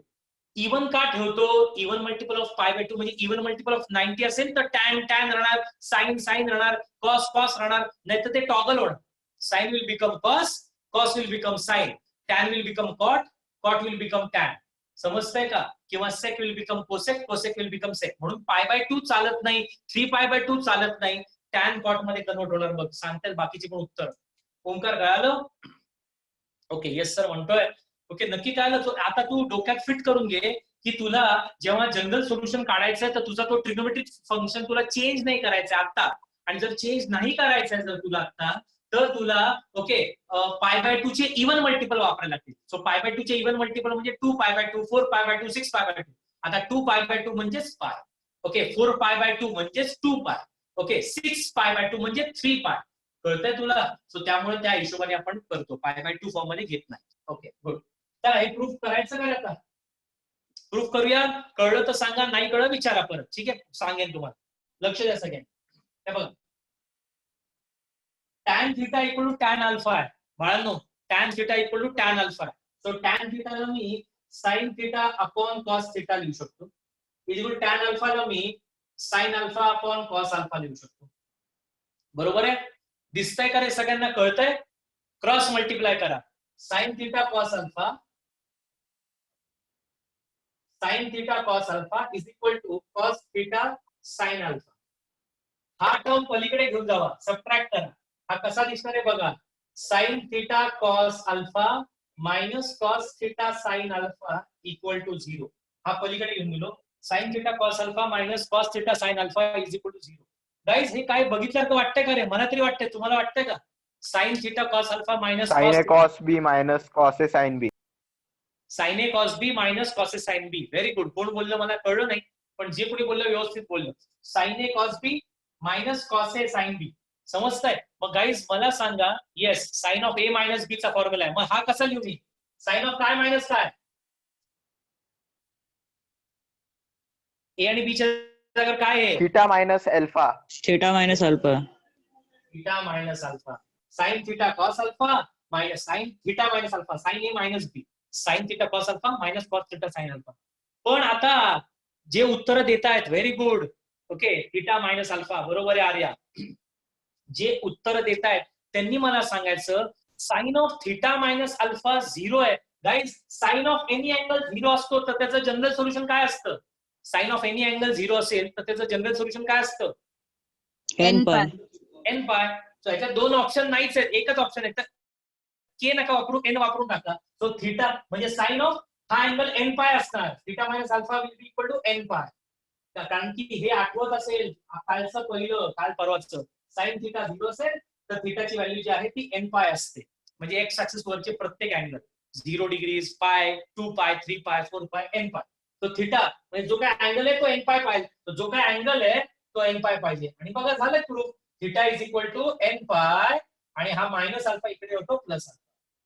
इवन का ठेवतो? इवन मल्टिपल ऑफ पाय बाय 2 म्हणजे इवन मल्टिपल ऑफ 90 असेल तर टॅन राहणार, साइन राहणार, कॉस राहणार, नाही तर ते टॉगल होणार. Sine will become cos, cos will become sine, tan will become cot will become tan. समजतंय का? किंवा sec will become cosec will become sec. म्हणून पाय बाय 2 चालत नाही, 3 पाय बाय 2 चालत नाही, टॅन कॉट मध्ये कन्वर्ट होणार. बघ सांगतात बाकीचे पण उत्तर. ओमकार कळालं? ओके, येस सर म्हणतोय. ओके, नक्की कळालं? आता तू डोक्यात फिट करून घे की तुला जेव्हा जनरल सोल्युशन काढायचंय तर तुझा तो ट्रिग्नोमेट्रिक फंक्शन तुला चेंज नाही करायचा आता, आणि जर चेंज नाही करायचंय जर तुला आता, तर तुला ओके पाय बाय 2 चे इवन मल्टिपल वापरायला लागतील. सो पाय बाय 2 चे इवन मल्टिपल म्हणजे 2 पाय बाय 2, 4 पाय बाय 2, 6 पाय बाय 2. आता 2 पाय बाय 2 म्हणजेच पाय, ओके, 4 पाय बाय 2 म्हणजेच 2 पाय, ओके, 6 पाय बाय 2 म्हणजे 3 पाय. कळतंय तुला? सो त्यामुळे त्या हिशोबाने आपण करतो, पाय बाय 2 फॉर्म मध्ये घेत नाही. Okay, good. तर हे प्रूफ करायचं काय आता? प्रूफ करूया. कळलं तर सांगा, नाही कळलं विचारा परत, ठीक आहे? सांगेन तुम्हाला. लक्ष द्या सगळ्यांनी. हे बघा, tan theta equal to tan alpha आहे बाळांनो, tan theta equal to tan alpha आहे. सो टॅन थीटाला मी sine theta upon cos theta लिहू शकतो, इक्वल टॅन अल्फाला मी sine alpha upon cos alpha लिहू शकतो. बरोबर आहे? दिसतंय का रे सगळ्यांना? कळतंय? क्रॉस मल्टिप्लाय करा. Sine theta cos alpha, sine theta cos alpha is equal to cos theta sine alpha. हा टर्म पलीकडे घेऊन जावा, सबट्रॅक्ट करा. हा कसा दिसणार आहे बघा, sine theta cos alpha minus cos theta sine alpha equal to 0. हा पलीकडे घेऊन गेलो. Sine theta cos alpha minus cos theta sine alpha is equal to 0. Guys, हे काय बघितल्यासारखं वाटतंय का रे? मला तरी वाटतंय, तुम्हाला वाटतंय का? Sine theta cos alpha minus sine A cos B minus cos A sine B. Sine A cos B minus cos A sine B. Very good. कोण बोललं मला कळलं नाही, पण जे कोणी बोललं व्यवस्थित बोललं. Sine A cos B minus cos A sine B. समजतंय? मग गाईज मला सांगा, yes, sine of A minus B चा फॉर्म्युला आहे. मग हा कसा लिहू मी? साइन ऑफ काय मायनस काय? ए आणि बी च्या जागेवर काय आहे? Theta minus alpha. Theta minus alpha. Theta minus alpha. Sine theta cos alpha minus sine theta minus alpha, sine A minus B. Sine theta cos alpha minus cos theta sine alpha. पण आता जे उत्तर देत आहेत very good. Okay, theta minus alpha बरोबर आहे आर्या. जे उत्तर देत आहेत त्यांनी मला सांगायचं sine of theta minus alpha 0 आहे. Guys, sine of any angle 0 असतो तर त्याचं जनरल सोल्युशन काय असतं? साइन ऑफ एनी अँगल 0 असेल तर त्याचं जनरल सोल्युशन काय असतं? n पाय. एन पाय. सो ह्याच्यात दोन ऑप्शन नाहीच आहेत, एकच ऑप्शन आहे. तर के नका वापरू, एन वापरून टाका. सो थिटा म्हणजे साइन ऑफ हा अँगल एन पाय असणार. Theta minus alpha will be equal to N pi. कारण की हे आठवत असेल कालचं पहिलं, काल परवाचं, साइन थिटा 0 असेल तर थिटाची व्हॅल्यू जी आहे ती एन पाय असते. म्हणजे एक्स ऍक्सिस वरचे प्रत्येक अँगल 0 डिग्रीज, पाय, 2 पाय, 3 पाय, 4 पाय, एन पाय. तो थिटा म्हणजे जो काय अँगल आहे तो एन पाय पाहिजे. तो जो काय अँगल आहे तो एन पाय पाहिजे. आणि बघा झालं proof. Theta is equal to N pi आणि हा मायनस अल्फा इकडे होतो प्लस अल्फा.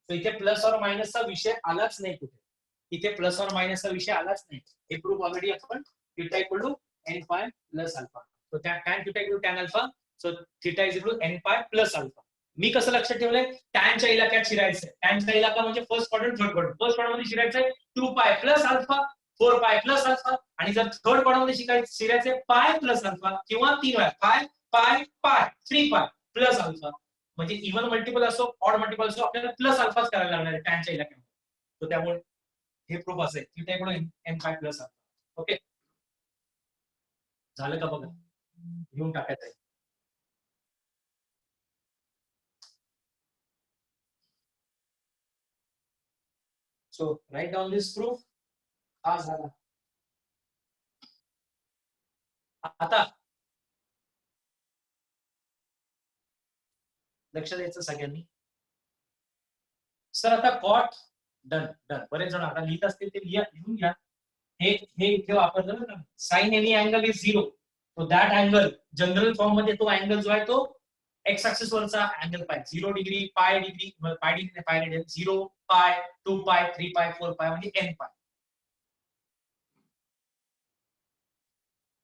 तर इथे प्लस और मायनसचा विषय आलाच नाही कुठे. इथे प्लस और मायनसचा विषय आलाच नाही. हे प्रूफ ऑलरेडी आपण theta equal to N pi plus alpha. So tan theta equal to tan alpha. So theta is equal to N pi plus alpha. मी कसं लक्षात ठेवलंय? टॅनच्या इलाक्यात शिरायचंय. टॅनचा इलाका म्हणजे first quadrant, third quadrant. First quadrant मध्ये शिरायचंय 2 पाय प्लस अल्फा, 4 पाय प्लस अल्फा. आणि जर थर्ड क्वाड्रंट मध्ये शिरायचंय पाय प्लस अल्फा किंवा 3 पाय, पाय पाय पाय 3 पाय प्लस अल्फा. म्हणजे इव्हन मल्टिपल असो ऑड मल्टिपल असो आपल्याला प्लस अल्फाच करायला लागणार आहे टॅनच्या इलाक्यामध्ये. तर त्यामुळे हे प्रूफ असेल theta equal to N pi plus alpha. Okay, झालं का बघा? घेऊन टाकायचं आहे. So write down this proof. हा झाला. आता लक्ष द्यायचं सगळ्यांनी. सर आता कॉट डन डन. बरेच जण आता लिहित असतील ते लिहून घ्या. हे इथे वापरलं ना, साइन एनी अँगल इज 0. तो दॅट अँगल जनरल फॉर्म मध्ये तो अँगल जो आहे तो एक्स ऍक्सिस वरचा अँगल पाय 0 डिग्री, पाय डिग्री, पाय डिग्री, पाय रेडियन, 0 पाय, 2 पाय, 3 पाय, 4 पाय म्हणजे एन पाय.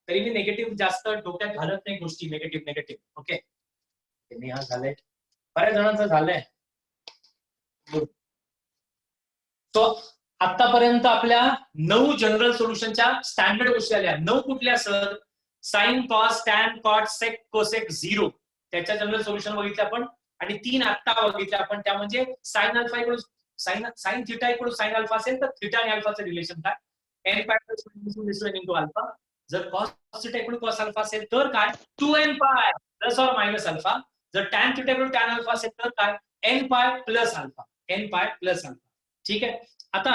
तरी मी नेगेटिव्ह जास्त डोक्यात घालत नाही गोष्टी. नेगेटिव्ह. ओके, त्यांनी हा झालंय, बऱ्याच जणांचं झालंय. सो आतापर्यंत आपल्या 9 जनरल सोल्युशनच्या स्टँडर्ड गोष्टी आल्या. 9 कुठल्या sir? Sine, cos, tan, cot, sec, cosec, 0 त्याच्या जनरल सोल्युशन बघितले आपण. आणि 3 आत्ता बघितले आपण. त्या म्हणजे sine alpha equal sine theta equal sine alpha असेल तर थिटा आणि अल्फाचं रिलेशन काय? N pi plus into alpha. जर cos theta equal cos alpha असेल तर काय? 2n पाय प्लस और मायनस अल्फा. जर tan theta equal tan alpha असेल तर काय? N pi plus alpha. N pi plus alpha. ठीक आहे. आता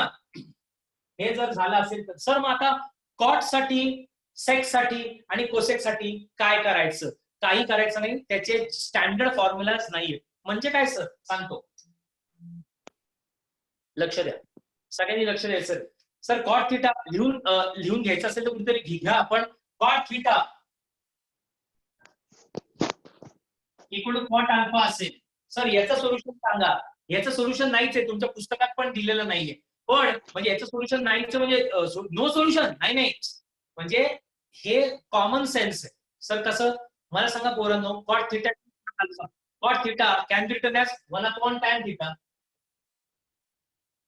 हे जर झालं असेल तर सर मग आता कॉट साठी, सेक साठी आणि कोसेक साठी काय करायचं? काही करायचं नाही. त्याचे स्टँडर्ड फॉर्म्युलाच नाहीये. म्हणजे काय सर? सांगतो, लक्ष द्या सगळ्यांनी, लक्ष द्यायचं. सर कॉट थिटा लिहून घ्यायचं असेल तर कुठेतरी घ्या आपण. Cot theta equal to cot alpha असेल. सर याचं सोल्युशन सांगा. याचं सोल्युशन नाहीच आहे, तुमच्या पुस्तकात पण दिलेलं नाहीये. पण म्हणजे याचं सोल्युशन नाहीच म्हणजे नो सोल्युशन नाही. म्हणजे हे कॉमन सेन्स आहे. सर कसं? मला सांगा पोरांनो. Cot theta alpha, cot theta can be written as 1 tan theta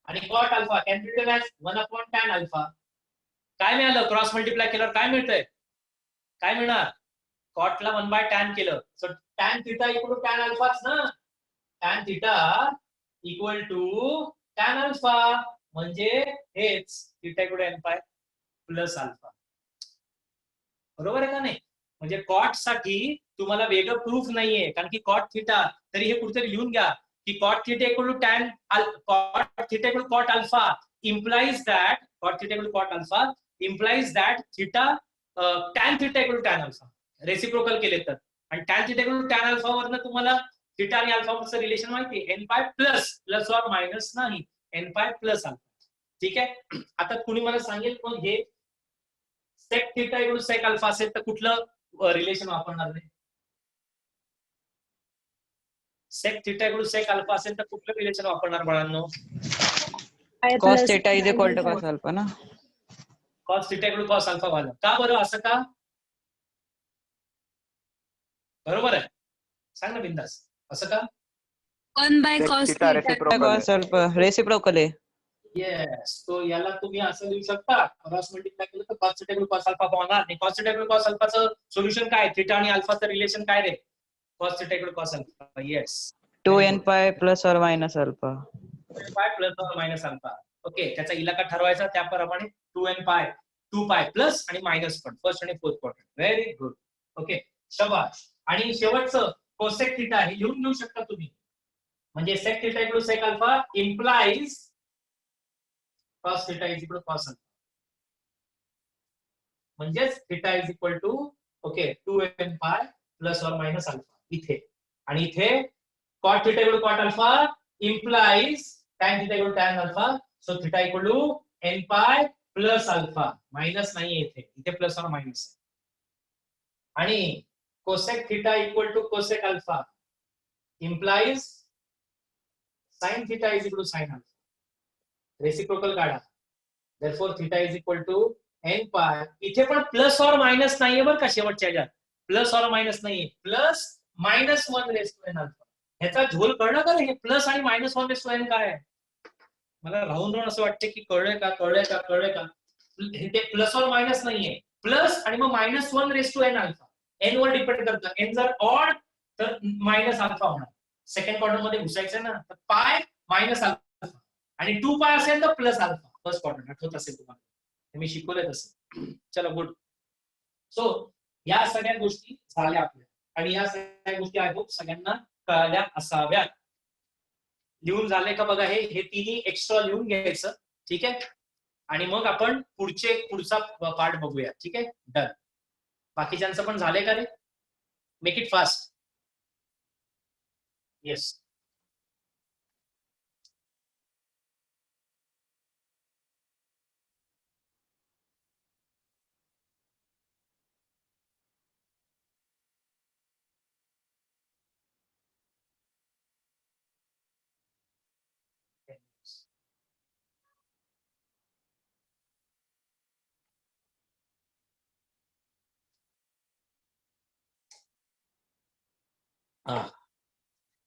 आणि cot alpha can be written as 1 tan alpha. काय मिळालं? क्रॉस मल्टिप्लाय केल्यावर काय मिळतंय? काय मिळणार? कॉटला 1 टॅन केलं. So tan theta equal to tan अल्फाच ना. Tan theta equal to tan alpha म्हणजे हेच theta equal to N pi plus alpha. बरोबर आहे का नाही? म्हणजे कॉट साठी तुम्हाला वेगळं प्रूफ नाहीये. कारण की कॉट थिटा, तरी हे कुठेतरी लिहून घ्या की cot theta equal to tan cot theta equal to cot alpha implies that cot theta equal to cot alpha implies that theta tan theta equal to tan alpha. Reciprocal केले तर. आणि tan theta equal to tan alpha वरनं तुम्हाला theta आणि alpha वरचं relation माहिती आहे. n pi plus or minus नाही, n पाय प्लस अल्फा. ठीक आहे. आता कुणी मला सांगेल पण हे sec theta equal to sec alpha असेल तर कुठलं रिलेशन वापरणार नाही? Sec theta equal to sec alpha असेल तर कुठलं रिलेशन वापरणार बाळांनो? cos theta is equal to cos alpha ना. cos theta equal to cos alpha वाला. का बरं असं का? बरोबर आहे, सांग ना बिंदास. असं का? 1 by cos theta. cos alpha reciprocal आहे. येस, तो याला तुम्ही असं लिहू शकता, क्रॉस मल्टिप्लाय केलं तर cos theta equal cos alpha होणार. आणि कॉस थिटा इक्वल कॉस अल्फाचं सोल्युशन काय? थिटा आणि अल्फाचं रिलेशन काय रे? Cos theta equal cos alpha. Yes, 2n pi plus और मायनस अल्फा. पाय प्लस और मायनस अल्फा. ओके, त्याचा इलाका ठरवायचा त्याप्रमाणे 2n पाय 2 पाय प्लस आणि मायनस पण फर्स्ट आणि fourth quadrant. Very good. Okay, शाबाश. आणि शेवटचं कोसेक थिटा हे लिहून घेऊ शकता तुम्ही. म्हणजे sec theta equal sec alpha implies cos theta is equal to cos alpha. म्हणजेच theta is equal to okay 2n pi plus और मायनस अल्फा इथे. आणि इथे cot theta equal to cot alpha implies tan theta equal to tan alpha. So theta equal to n pi plus alpha. Minus नाही इथे, इथे plus or minus. आणि cosec theta equal to cosec alpha implies sin theta is equal to sin alpha. Reciprocal काढा. therefore theta is equal to n पाय. इथे पण plus और minus नाहीये बरं का शेवटच्या ह्याच्यात. प्लस और मायनस नाहीये, plus minus 1 raise to n alpha. ह्याचा झोल कळलं का रे? हे प्लस आणि मायनस 1 रेस टू एन काय आहे? मला राहून राहून असं वाटतं की कळलंय का. ते प्लस और मायनस नाहीये, प्लस आणि मग minus 1 raise to n alpha. N वर डिपेंड करतं. एन जर ऑड तर मायनस अल्फा होणार. सेकंड क्वाड्रंट मध्ये घुसायचं ना, तर पाय मायनस अल्फा आणि 2 पाय असेल तर प्लस अल्फा. फर्स्ट क्वाड्रंट आठवत असेल तुम्हाला, मी शिकवलंय तसं. चलो गुड. सो या सगळ्या गोष्टी झाल्या आपल्या, आणि या सगळ्या गोष्टी आय होप सगळ्यांना कळल्या असाव्यात. लिहून झाले का बघा. हे तिन्ही एक्स्ट्रा लिहून घ्यायचं. ठीक आहे, आणि मग आपण पुढचा पार्ट बघूया. ठीक आहे, डन. बाकीच्यांचं पण झालंय का रे? Make it fast. Yes.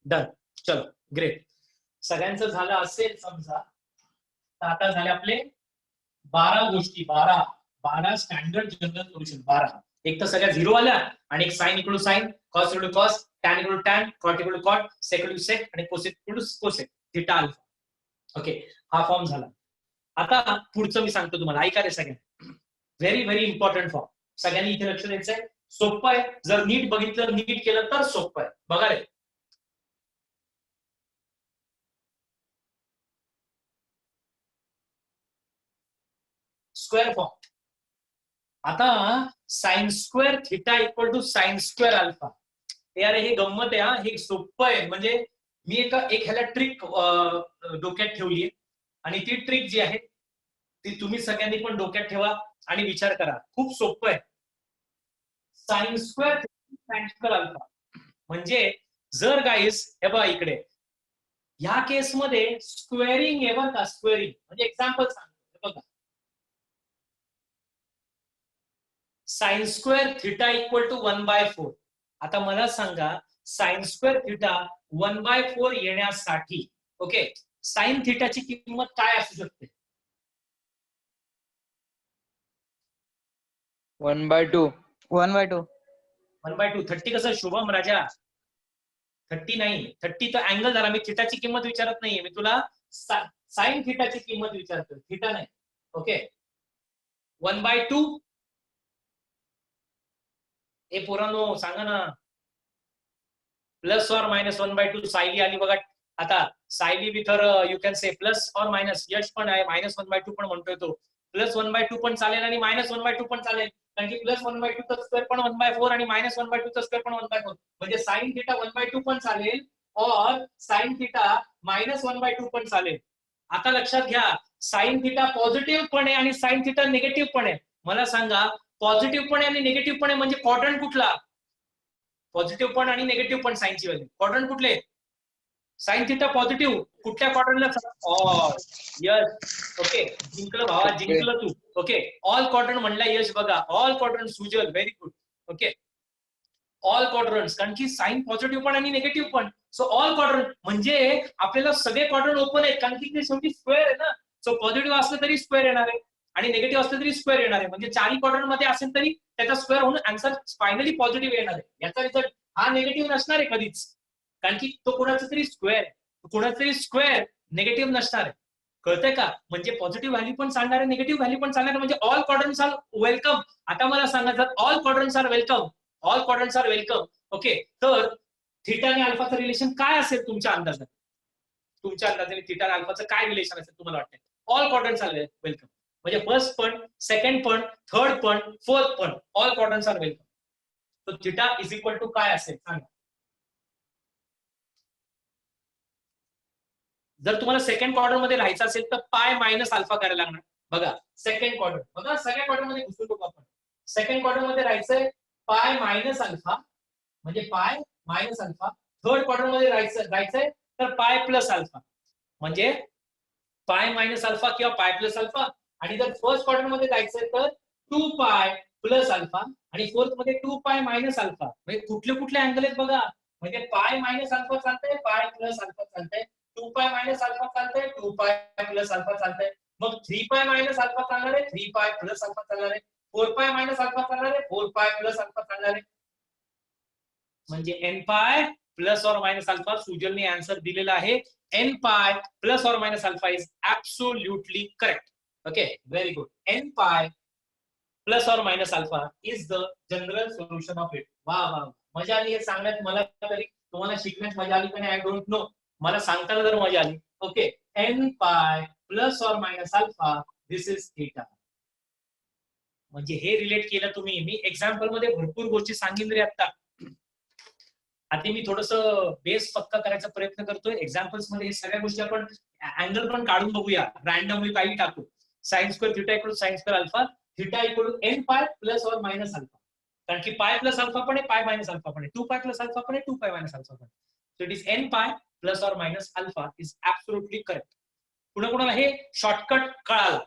Done. चलो ग्रेट. सगळ्यांचं झालं असेल समजा. तर आता झाले आपले 12 गोष्टी. 12 स्टँडर्ड जनरल सोल्युशन. 12. एक तर सगळ्या झिरो आल्या, आणि एक sine equal to sine, cos equal to cos, tan equal to tan, cot equal to cot, sec equal to sec, आणि cosec equal to cosec, theta alpha. Okay, हा form झाला. आता पुढचं मी सांगतो तुम्हाला, ऐका रे सगळ्यांनी. Very very important form. सगळ्यांनी इथे लक्ष द्यायचंय. सोपं आहे, जर नीट बघितलं, नीट केलं तर सोपं आहे. बघा रे. Square form. आता sine square theta equal to sine square alpha. अरे हे गंमत आहे हा, हे सोपं आहे. म्हणजे मी एक ह्याला ट्रिक डोक्यात ठेवली, आणि ती ट्रिक जी आहे ती तुम्ही सगळ्यांनी पण डोक्यात ठेवा आणि विचार करा. खूप सोपं आहे. Sine square sine square alpha म्हणजे जर गाईस हे बघा इकडे ह्या केसमध्ये स्क्वेअरिंग आहे बघा का. स्क्वेअरिंग म्हणजे एक्झाम्पल सांगतो बघा. Sine square theta equal to 1/4. आता मला सांगा साइन स्क्वेअर थिटा 1/4 येण्यासाठी ओके साइन थिटाची किंमत काय असू शकते? 1/2. 1/2. 30 कसं शुभम राजा? 30 नाही. 30 तर अँगल झाला. मी थिटाची किंमत विचारत नाहीये, मी तुला साइन थिटाची किंमत विचारतोय, थिटा नाही. ओके 1/2. हे पोरांनो सांगा ना, प्लस और मायनस 1/2. सायली आली बघा. आता सायली बी तर you can say plus or minus. यश पण आहे, मायनस 1/2 पण म्हणतोय तो. प्लस 1/2 पण चालेल आणि मायनस 1/2 पण चालेल, कारण की प्लस 1/2 चा स्क्वेअर पण 1/4 आणि मायनस 1/2 चा स्क्वेअर पण 1/4. म्हणजे साइन थिटा 1/2 पण चालेल और साइन थिटा मायनस 1/2 पण चालेल. आता लक्षात घ्या, साइन थिटा पॉझिटिव्ह पण आहे आणि साइन थिटा निगेटिव्ह पण आहे. मला सांगा पॉझिटिव्ह पण आहे आणि निगेटिव्ह पण आहे म्हणजे क्वाड्रंट कुठला? पॉझिटिव्ह पण आणि निगेटिव्ह पण साइनची व्हॅल्यू. क्वाड्रंट कुठले? Sine theta positive. कुठल्या क्वाड्रंटला? यस. ओके जिंकलं भावा, जिंकलं तू. ओके ऑल क्वाड्रंट म्हणला यश बघा. All quadrant Sujal. Very good. Okay all quadrants, कारण की साइन पॉझिटिव्ह पण आणि निगेटिव्ह पण. सो ऑल क्वाड्रंट म्हणजे आपल्याला सगळे क्वाड्रंट ओपन आहेत, कारण की ते शेवटी स्क्वेअर आहे ना. सो पॉझिटिव्ह असलं तरी स्क्वेअर येणार आहे आणि निगेटिव्ह असलं तरी स्क्वेअर येणार आहे. म्हणजे चारही क्वाड्रंट मध्ये असेल तरी त्याचा स्क्वेअर होऊन आन्सर फायनली पॉझिटिव्ह येणार आहे. याचा रिझल्ट हा निगेटिव्ह नसणार आहे कधीच, कारण की तो कोणाचा तरी स्क्वेअर, कोणाचा तरी स्क्वेअर निगेटिव्ह नसणार आहे. कळतंय का? म्हणजे पॉझिटिव्ह व्हॅल्यू पण चालणार आहे, निगेटिव्ह व्हॅल्यू पण चालणार आहे. म्हणजे ऑल क्वाड्रंट्स आर वेलकम. आता मला सांगा, जर all quadrants are welcome, all quadrants are welcome, okay, तर थीटा आणि अल्फाचं रिलेशन काय असेल तुमच्या अंदाजाने? तुमच्या अंदाजाने थीटा आणि अल्फाचं काय रिलेशन असेल तुम्हाला वाटतं? ऑल क्वाड्रंट्स आर वेलकम, म्हणजे फर्स्ट पण, सेकंड पण, थर्ड पण, फोर्थ पण, ऑल क्वाड्रंट्स आर वेलकम. तर थीटा इज इक्वल टू काय असेल सांगा? जर तुम्हाला सेकंड क्वाड्रंट मध्ये राहायचं असेल तर पाय मायनस अल्फा करायला लागणार. बघा सेकंड क्वाड्रंट, बघा सगळ्या क्वाड्रंट मध्ये घुसून बघू आपण. सेकंड क्वाड्रंट मध्ये राहायचंय पाय मायनस अल्फा, म्हणजे पाय मायनस अल्फा. थर्ड क्वाड्रंट मध्ये राहायचंय तर पाय प्लस अल्फा, म्हणजे पाय मायनस अल्फा किंवा पाय प्लस अल्फा. आणि जर फर्स्ट क्वाड्रंट मध्ये जायचंय तर 2 पाय प्लस अल्फा आणि फोर्थ मध्ये 2 पाय मायनस अल्फा. म्हणजे कुठले कुठले अँगल आहेत बघा. म्हणजे पाय मायनस अल्फा चालतंय, पाय प्लस अल्फा चालतंय, 2 पाय मायनस अल्फा चालतंय, 2 पाय प्लस अल्फा चालतंय. मग 3 पाय मायनस अल्फा चालणार आहे, 3 पाय प्लस अल्फा चालणार आहे, 4 पाय मायनस अल्फा चालणार आहे, 4 पाय प्लस अल्फा चालणार आहे. म्हणजे एन पाय प्लस और मायनस अल्फा. सुजलने आन्सर दिलेला आहे एन पाय प्लस और minus alpha is absolutely correct. Okay, very good. N pi plus और minus alpha is the general solution of it. वा वा, मजा आली हे सांगण्यात मला, तरी तुम्हाला शिकण्यात मजा आली का नाही आय डोंट नो. मला सांगताना जर मजा आली. ओके, एन पाय प्लस और minus alpha this is theta. म्हणजे हे रिलेट केलं तुम्ही. मी एक्झाम्पल मध्ये भरपूर गोष्टी सांगितलं रे आता. आता मी थोडस बेस पक्का करायचा प्रयत्न करतोय. एक्झाम्पल्स मध्ये हे सगळ्या गोष्टी आपण अँगल पण काढून बघूया, रॅन्डमली काही टाकू. Sine square theta equal sine square alpha, theta equal to N pi plus और मायनस अल्फा. कारण की पाय प्लस अल्फा पण आहे, पाय मायनस अल्फा पण आहे, 2 पाय प्लस अल्फा पण आहे, 2 पाय मायनस अल्फा पण आहे. So it is an pi plus और minus alpha is absolutely correct. पुन्हा कोणाला हे शॉर्टकट कळालं?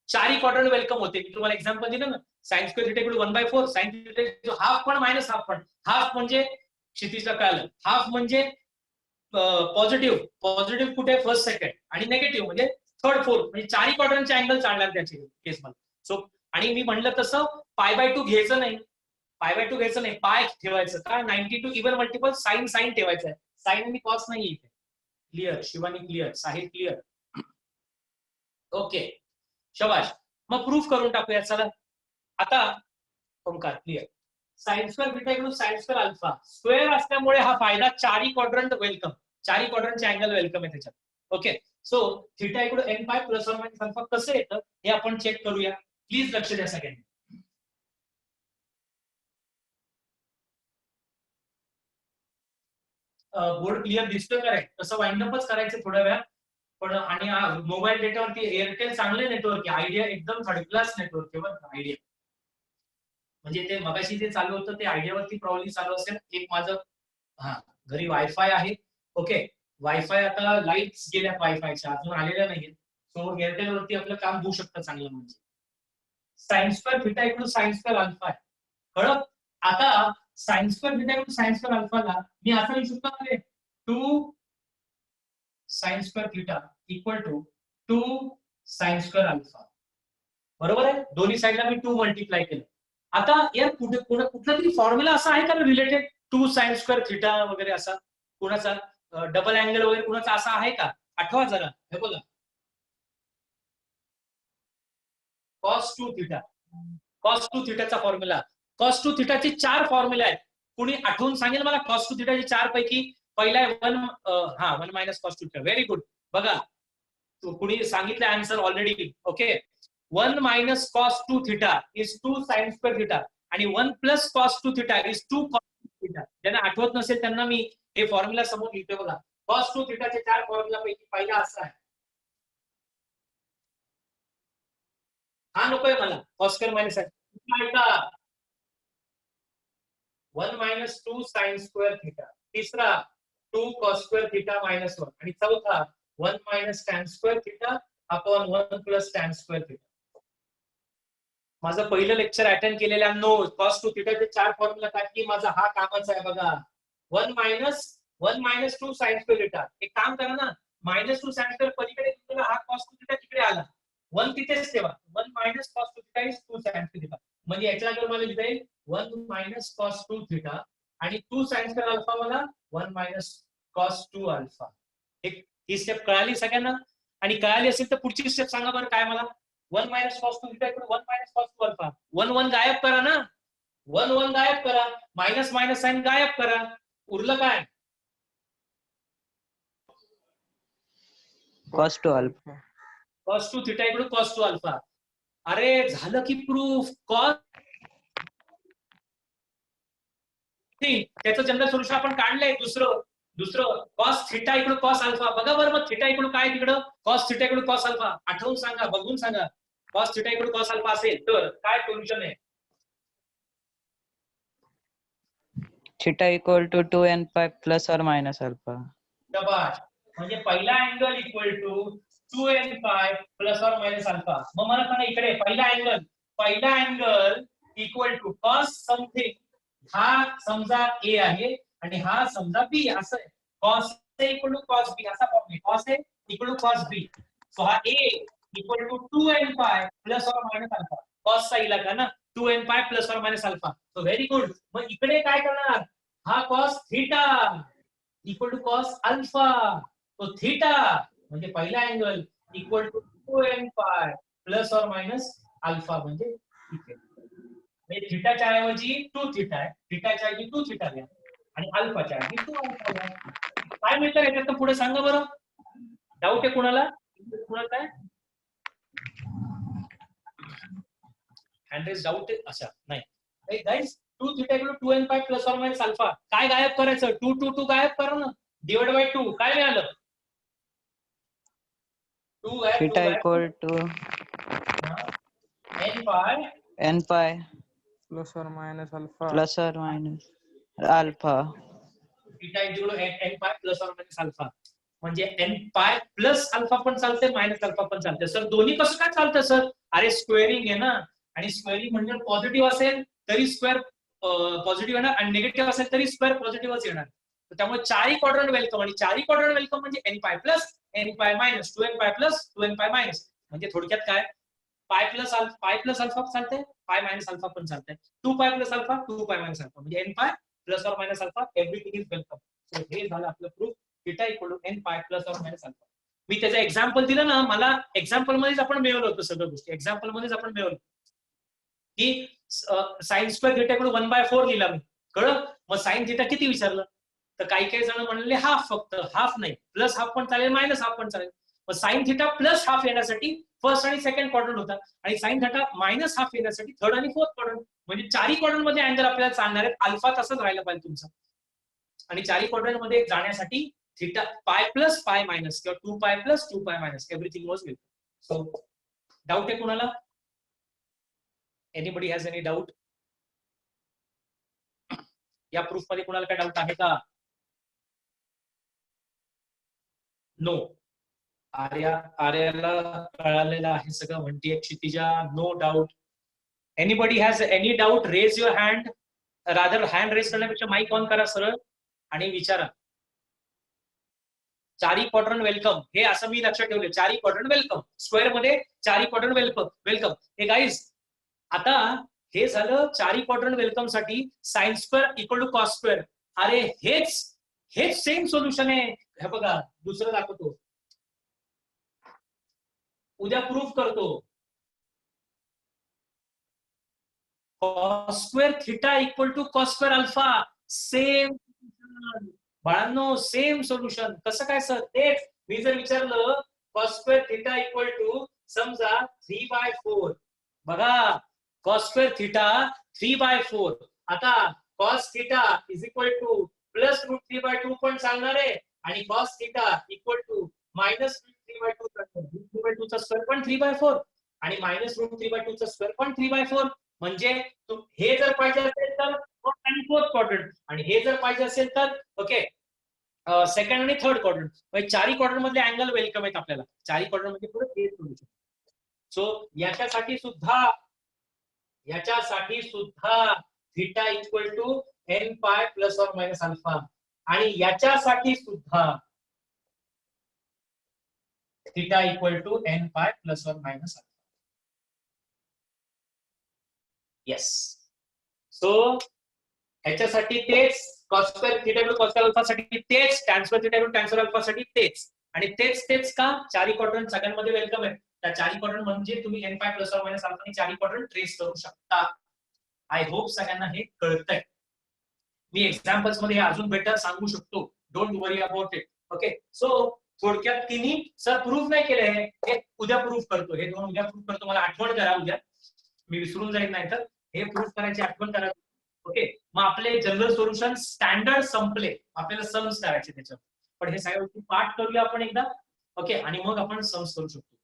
चारही क्वाड्रंट वेलकम होते. मी तुम्हाला एक्झाम्पल दिलं ना, sine square theta equal to 1/4, sine theta half पण मायनस हाफ पण. हाफ म्हणजे क्षितिजला कळालं, हाफ म्हणजे पॉझिटिव्ह, पॉझिटिव्ह कुठे फर्स्ट सेकंड, आणि निगेटिव्ह म्हणजे थर्ड फोर्थ. म्हणजे चारही क्वाड्रंटचे अँगल चालणार त्याचे केस मध्ये. सो आणि मी म्हणलं तसं π/2 घ्यायचं नाही, π/2 घ्यायचं नाही, पाय ठेवायचं. का 90 to even multiple sine sine ठेवायचं आहे. साइन आणि कॉस नाही इथे. Clear? Shivani clear? Sahil clear? Okay, शबाश. मग प्रूफ करून टाकूया चला. आता Omkar clear. Sine square theta equal to sine square alpha. Square असल्यामुळे हा फायदा, चारही क्वाड्रंट वेलकम, चारही क्वाड्रंटचे अँगल वेलकम आहे त्याच्यात. Okay, so theta equal to N pi plus और मायनस अल्फा कसं येतं हे आपण चेक करूया. प्लीज लक्ष द्या सगळ्यांनी. बोर्ड क्लिअर दिसतोय का? तसं वाइंडअपच करायचं थोड्या वेळा पण. आणि मोबाईल डेटावरती एअरटेल चांगले नेटवर्क आहे, आयडिया एकदम थर्ड क्लास नेटवर्क आहे बरं. आयडिया म्हणजे ते मगाशी जे चालू होतं ते आयडियावरती प्रॉब्लेम चालू असेल. एक माझं घरी वायफाय आहे. ओके, वायफाय आता लाईट्स गेल्यात वायफायच्या, अजून आलेल्या नाहीयेत. सो एअरटेल वरती आपलं काम होऊ शकतं चांगलं. म्हणजे sine square theta equal to sine square alpha आहे. कळत? आता sine square theta equal to sine square अल्फाला मी असं लिहू शकतो, 2 sine square theta equal to 2 sine square alpha. बरोबर आहे? दोन्ही साईडला मी 2 मल्टिप्लाय केलं. आता यार कुठला तरी फॉर्म्युला असा आहे का रिलेटेड 2 साइन स्क्वेअर थीटा वगैरे असा? कुणाचा डबल अँगल वगैरे कुणाचा असा आहे का? आठवा जरा. हे बघा, कॉस 2 थीटा, कॉस 2 थीटाचा फॉर्म्युला. कॉस 2 थीटाचे 4 फॉर्म्युले आहेत. कुणी आठवून सांगेल मला कॉस 2 थीटाचे 4 पैकी? पहिला आहे 1 minus cos 2 theta. Very good. बघा कुणी सांगितलं answer already. Okay, 1 minus cos 2 theta is 2 sine square theta आणि 1 plus cos 2 theta is 2 cos 2 theta. ज्यांना आठवत नसेल त्यांना मी हे फॉर्म्युला समोर लिहितोय बघा. कॉस 2 थीटाचे 4 फॉर्म्युला पैकी पहिला असा आहे. हा नकोय मला, कॉस स्क्वेअर मायनस आहे का? 1 मायनस 2 साइन स्क्वेअर थीटा. तिसरा 2 कॉस स्क्वेअर थीटा मायनस 1. आणि चौथा 1 minus tan square theta upon 1 plus tan square theta. माझं पहिलं लेक्चर अटेंड केलेल्या नो कॉस 2 थीटाचे 4 फॉर्म्युला टाकली. माझा हा कामाचा आहे बघा. 1 मायनस 2 साइन स्क्वेअर थीटा. एक काम करा ना, -2 साइन स्क्वेअर पलीकडे गेला, हा cos 2 थिटा तिकडे आला. 1 तिथेच ठेवा. 1 minus cos 2 theta is 2 sine square theta. म्हणजे याच्या जागेवर मला लिहिता येईल 1 मायनस cos 2 थिटा आणि 2 साइन स्क्वेअर अल्फा मला 1 मायनस cos 2 अल्फा. ही स्टेप कळाली सगळ्यांना? आणि कळाली असेल तर पुढची स्टेप सांगा बरं काय मला. 1 minus cos 2 theta equal 1 minus cos 2 alpha. 1 1 गायब करा ना. 1 1 गायब करा. मायनस मायनस साइन गायब करा. उरलं काय? cos 2 alpha. cos 2 theta equal cos 2 alpha. अरे झालं की प्रूफ. cos त्याचं जनरल सोल्युशन आपण काढलंय. दुसरं cos theta equal cos alpha. बघा बरं मग थिटा इक्वल काय तिकडं. cos theta equal cos alpha. आठवून सांगा, बघून सांगा. cos theta equal cos alpha असेल तर काय सोल्युशन आहे? theta equal to 2n pi plus or minus alpha. शाबाश. म्हणजे पहिला angle equal to 2n pi plus or minus alpha. मग मला सांगा इकडे पहिला angle equal to cos something. हा समजा A आहे आणि हा समजा B असं आहे. cos A equal to cos B असा फॉर्म आहे. cos A equal to cos B. So हा A equal to 2n pi plus or minus alpha. cos चा इलाका ना 2n pi plus or minus alpha. So very good. मग इकडे काय करणार. हा cos theta equal to cos alpha. तो थीटा म्हणजे पहिला angle equal to 2n pi plus or minus alpha. म्हणजे थीटाच्या ऐवजी 2 थीटा आहे. थीटाच्या ऐवजी 2 थीटा घ्या आणि अल्फाच्या ऐवजी 2 अल्फा घ्या. काय मिळतं याच्यात पुढे सांगा बरं. डाऊट आहे कुणाला? काय हँड रेज डाऊट आहे? अच्छा नाही guys. 2 theta equal to 2n pi plus or minus alpha. काय गायब करायचं. 2 2 2 गायब करा ना. डिवाइड बाय 2 काय मिळालं. 2 आहे. Theta equal to n pi plus or minus alpha. plus or minus alpha. Theta equal to n pi plus or minus alpha. म्हणजे n पाय प्लस अल्फा पण चालते, मायनस अल्फा पण चालते. सर दोन्ही कसं काय चालतं सर. अरे स्क्वेअरिंग आहे ना. आणि स्क्वेअरिंग म्हणजे पॉझिटिव्ह असेल तरी स्क्वेअर पॉझिटिव्ह येणार आणि निगेटिव्ह असेल तरी स्क्वेअर पॉझिटिव्हच येणार. त्यामुळे चारही क्वाड्रंट वेलकम. आणि चारही क्वाड्रंट वेलकम म्हणजे n pi plus n pi minus 2n pi plus 2n pi minus. म्हणजे थोडक्यात काय पाय प्लस अल्फा चालतंय, पाय मायनस अल्फा पण चालतंय. 2 पाय plus alpha 2 pi minus alpha म्हणजे n pi plus or minus alpha. Everything is welcome. So हे झालं आपलं proof. Theta equal to n pi plus or minus alpha. मी त्याचं एक्झाम्पल दिलं ना. मला एक्झाम्पल मध्येच आपण मिळवलं होतं सगळं गोष्टी. एक्झाम्पल मध्येच आपण मिळवलं की साइन स्क्वेअर थीटा इक्वल 1/4 लिहिला मी. कळलं. मग साइन थीटा किती विचारलं तर काही जण म्हणले हाफ. फक्त हाफ नाही, प्लस हाफ पण चालेल, मायनस हाफ पण चालेल. मग साइन थीटा प्लस हाफ येण्यासाठी फर्स्ट आणि सेकंड क्वाड्रंट होता आणि साइन थीटा मायनस हाफ येण्यासाठी थर्ड आणि फोर्थ क्वाड्रंट. म्हणजे चारही क्वाड्रंट मध्ये अँगल आपल्याला चालणार आहेत. अल्फा तसंच राहिला पाहिजे तुमचा. आणि चारही क्वाड्रंट मध्ये जाण्यासाठी थीटा पाय प्लस पाय मायनस किंवा 2 पाय plus 2 pi minus everything was welcome. So doubt आहे कुणाला. Anybody has any doubt. या प्रूफ मध्ये कुणाला काय डाऊट आहे का. नो. आर्याला कळालेलं आहे सगळं म्हणते Kshitija. No doubt. Anybody has any doubt raise your hand. Rather hand raise करण्यापेक्षा माईक ऑन करा सरळ आणि विचारा. चारही क्वाड्रंट वेलकम. हे असं मी लक्षात ठेवले. चारही क्वाड्रंट वेलकम. स्क्वेअर मध्ये चारही क्वाड्रंट वेलकम. हे गाईज आता हे झालं चारही क्वाड्रंट वेलकम साठी sine square equal to cos square. अरे हेच सेम सोल्युशन आहे. हे बघा दुसरं दाखवतो. उद्या प्रूफ करतो. Cos square theta equal to cos square alpha. Same बाळांनो, सेम सोल्युशन. कसं काय सर. तेच मी जर विचारलं cos square theta equal to समजा 3/4. बघा कॉस स्क्वेअर थीटा 3/4. आता cos theta is equal to plus root 3/2 पण चालणार आहे आणि cos theta equal to minus root 3/2. Root 3/2 चा स्क्वेअर पण 3/4 आणि मायनस रूट 3/2 चा स्क्वेअर पण 3/4. म्हणजे हे जर पाहिजे असेल तर फोर्थ क्वाड्रंट आणि हे जर पाहिजे असेल तर ओके सेकंड आणि थर्ड क्वाड्रंट. म्हणजे चारही क्वाड्रंट मधले अँगल वेलकम आहेत आपल्याला. चारही क्वाड्रंट मध्ये पुढे हे सोल्युशन. सो याच्यासाठी सुद्धा theta equal to n pi plus or minus alpha. आणि याच्यासाठी सुद्धा theta equal to N pi plus और मायनस अल्फा. येस. सो ह्याच्यासाठी तेच cos square theta equal cos square alpha साठी तेच tan square theta equal tan square alpha साठी तेच आणि तेच का चारी क्वाड्रंट सगळ्यांमध्ये वेलकम आहे. त्या चारी क्वाड्रंट म्हणजे तुम्ही एन पाय प्लस और मायनस अल्फा चारी क्वाड्रंट ट्रेस करू शकता. आय होप सगळ्यांना हे कळतंय. मी एक्झाम्पल्स मध्ये अजून बेटर सांगू शकतो. Don't worry about it. Okay. So थोडक्यात तिन्ही सर प्रूफ नाही केले हे उद्या प्रूफ करतो. हे दोन उद्या प्रूफ करतो. मला आठवण करा उद्या. मी विसरून जाईल नाही तर हे प्रूफ करायची आठवण करा. ओके. मग आपले जनरल सोल्युशन स्टँडर्ड संपले. आपल्याला सम्स करायचे त्याच्यावर. पण हे सगळ्या गोष्टी पाठ करूया आपण एकदा. ओके. आणि मग आपण सम्स करू शकतो.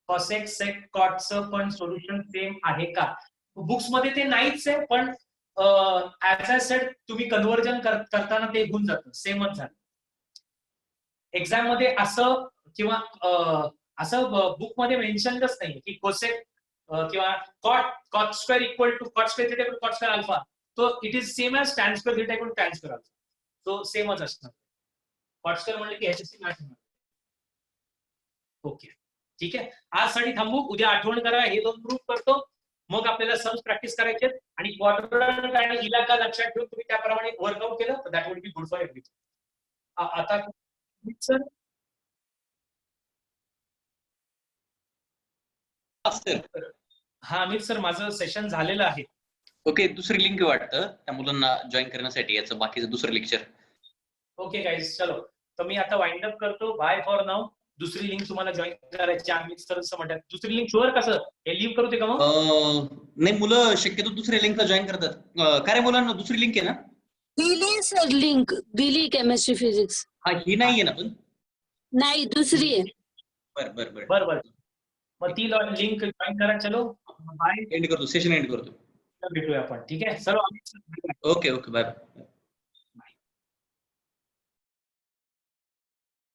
कॉसेक सेक कॉटचं पण सोल्युशन सेम आहे का? बुक्स मध्ये ते नाहीच आहे पण ऍज आय सेड तुम्ही कन्व्हर्जन करताना ते होऊन जातं. सेमच झालं. एक्झाम मध्ये असं किंवा असं बुक मध्ये मेन्शनच नाही की कोसेक किंवा cot square equal to cot square theta equal cot square alpha. तो it is same as tan square theta equal tan square alpha. So सेमच असणार. कॉट स्क्वेअर म्हणलं की ह्याच्याशी मॅच होणार. ओके. ठीक आहे. आजसाठी थांबू. उद्या आठवण करा. हे दोन प्रूफ करतो. मग आपल्याला सम्स प्रॅक्टिस करायचे आणि क्वाड्रंट आणि इलाका लक्षात ठेवून तुम्ही त्याप्रमाणे वर्कआउट केलं तर that would be good for everything. आता सर हा अमित सर माझं सेशन झालेलं आहे. ओके. दुसरी लिंक वाटतं त्या मुलांना जॉईन करण्यासाठी याचं बाकीचं दुसरं लेक्चर. ओके गाईज चलो. तर मी आता वाइंड अप करतो. Bye for now. दुसरी लिंक तुम्हाला जॉईन करायची अमित सर असं म्हणतात. दुसरी लिंक शुअर कसं हे लिंक करू ते का मग? नाही मुलं शक्यतो दुसऱ्या लिंकला जॉईन करतात. काय रे मुलांना दुसरी लिंक आहे ना? दिली सर लिंक दिली केमिस्ट्री फिजिक्स. हा ही नाहीये ना पण? नाही दुसरी आहे. बरं. मग ती लिंक जॉईन करा. चलो बाय. एंड करतो. सेशन एंड करतो. भेटूया आपण. ठीक आहे. सर्व ओके बाय.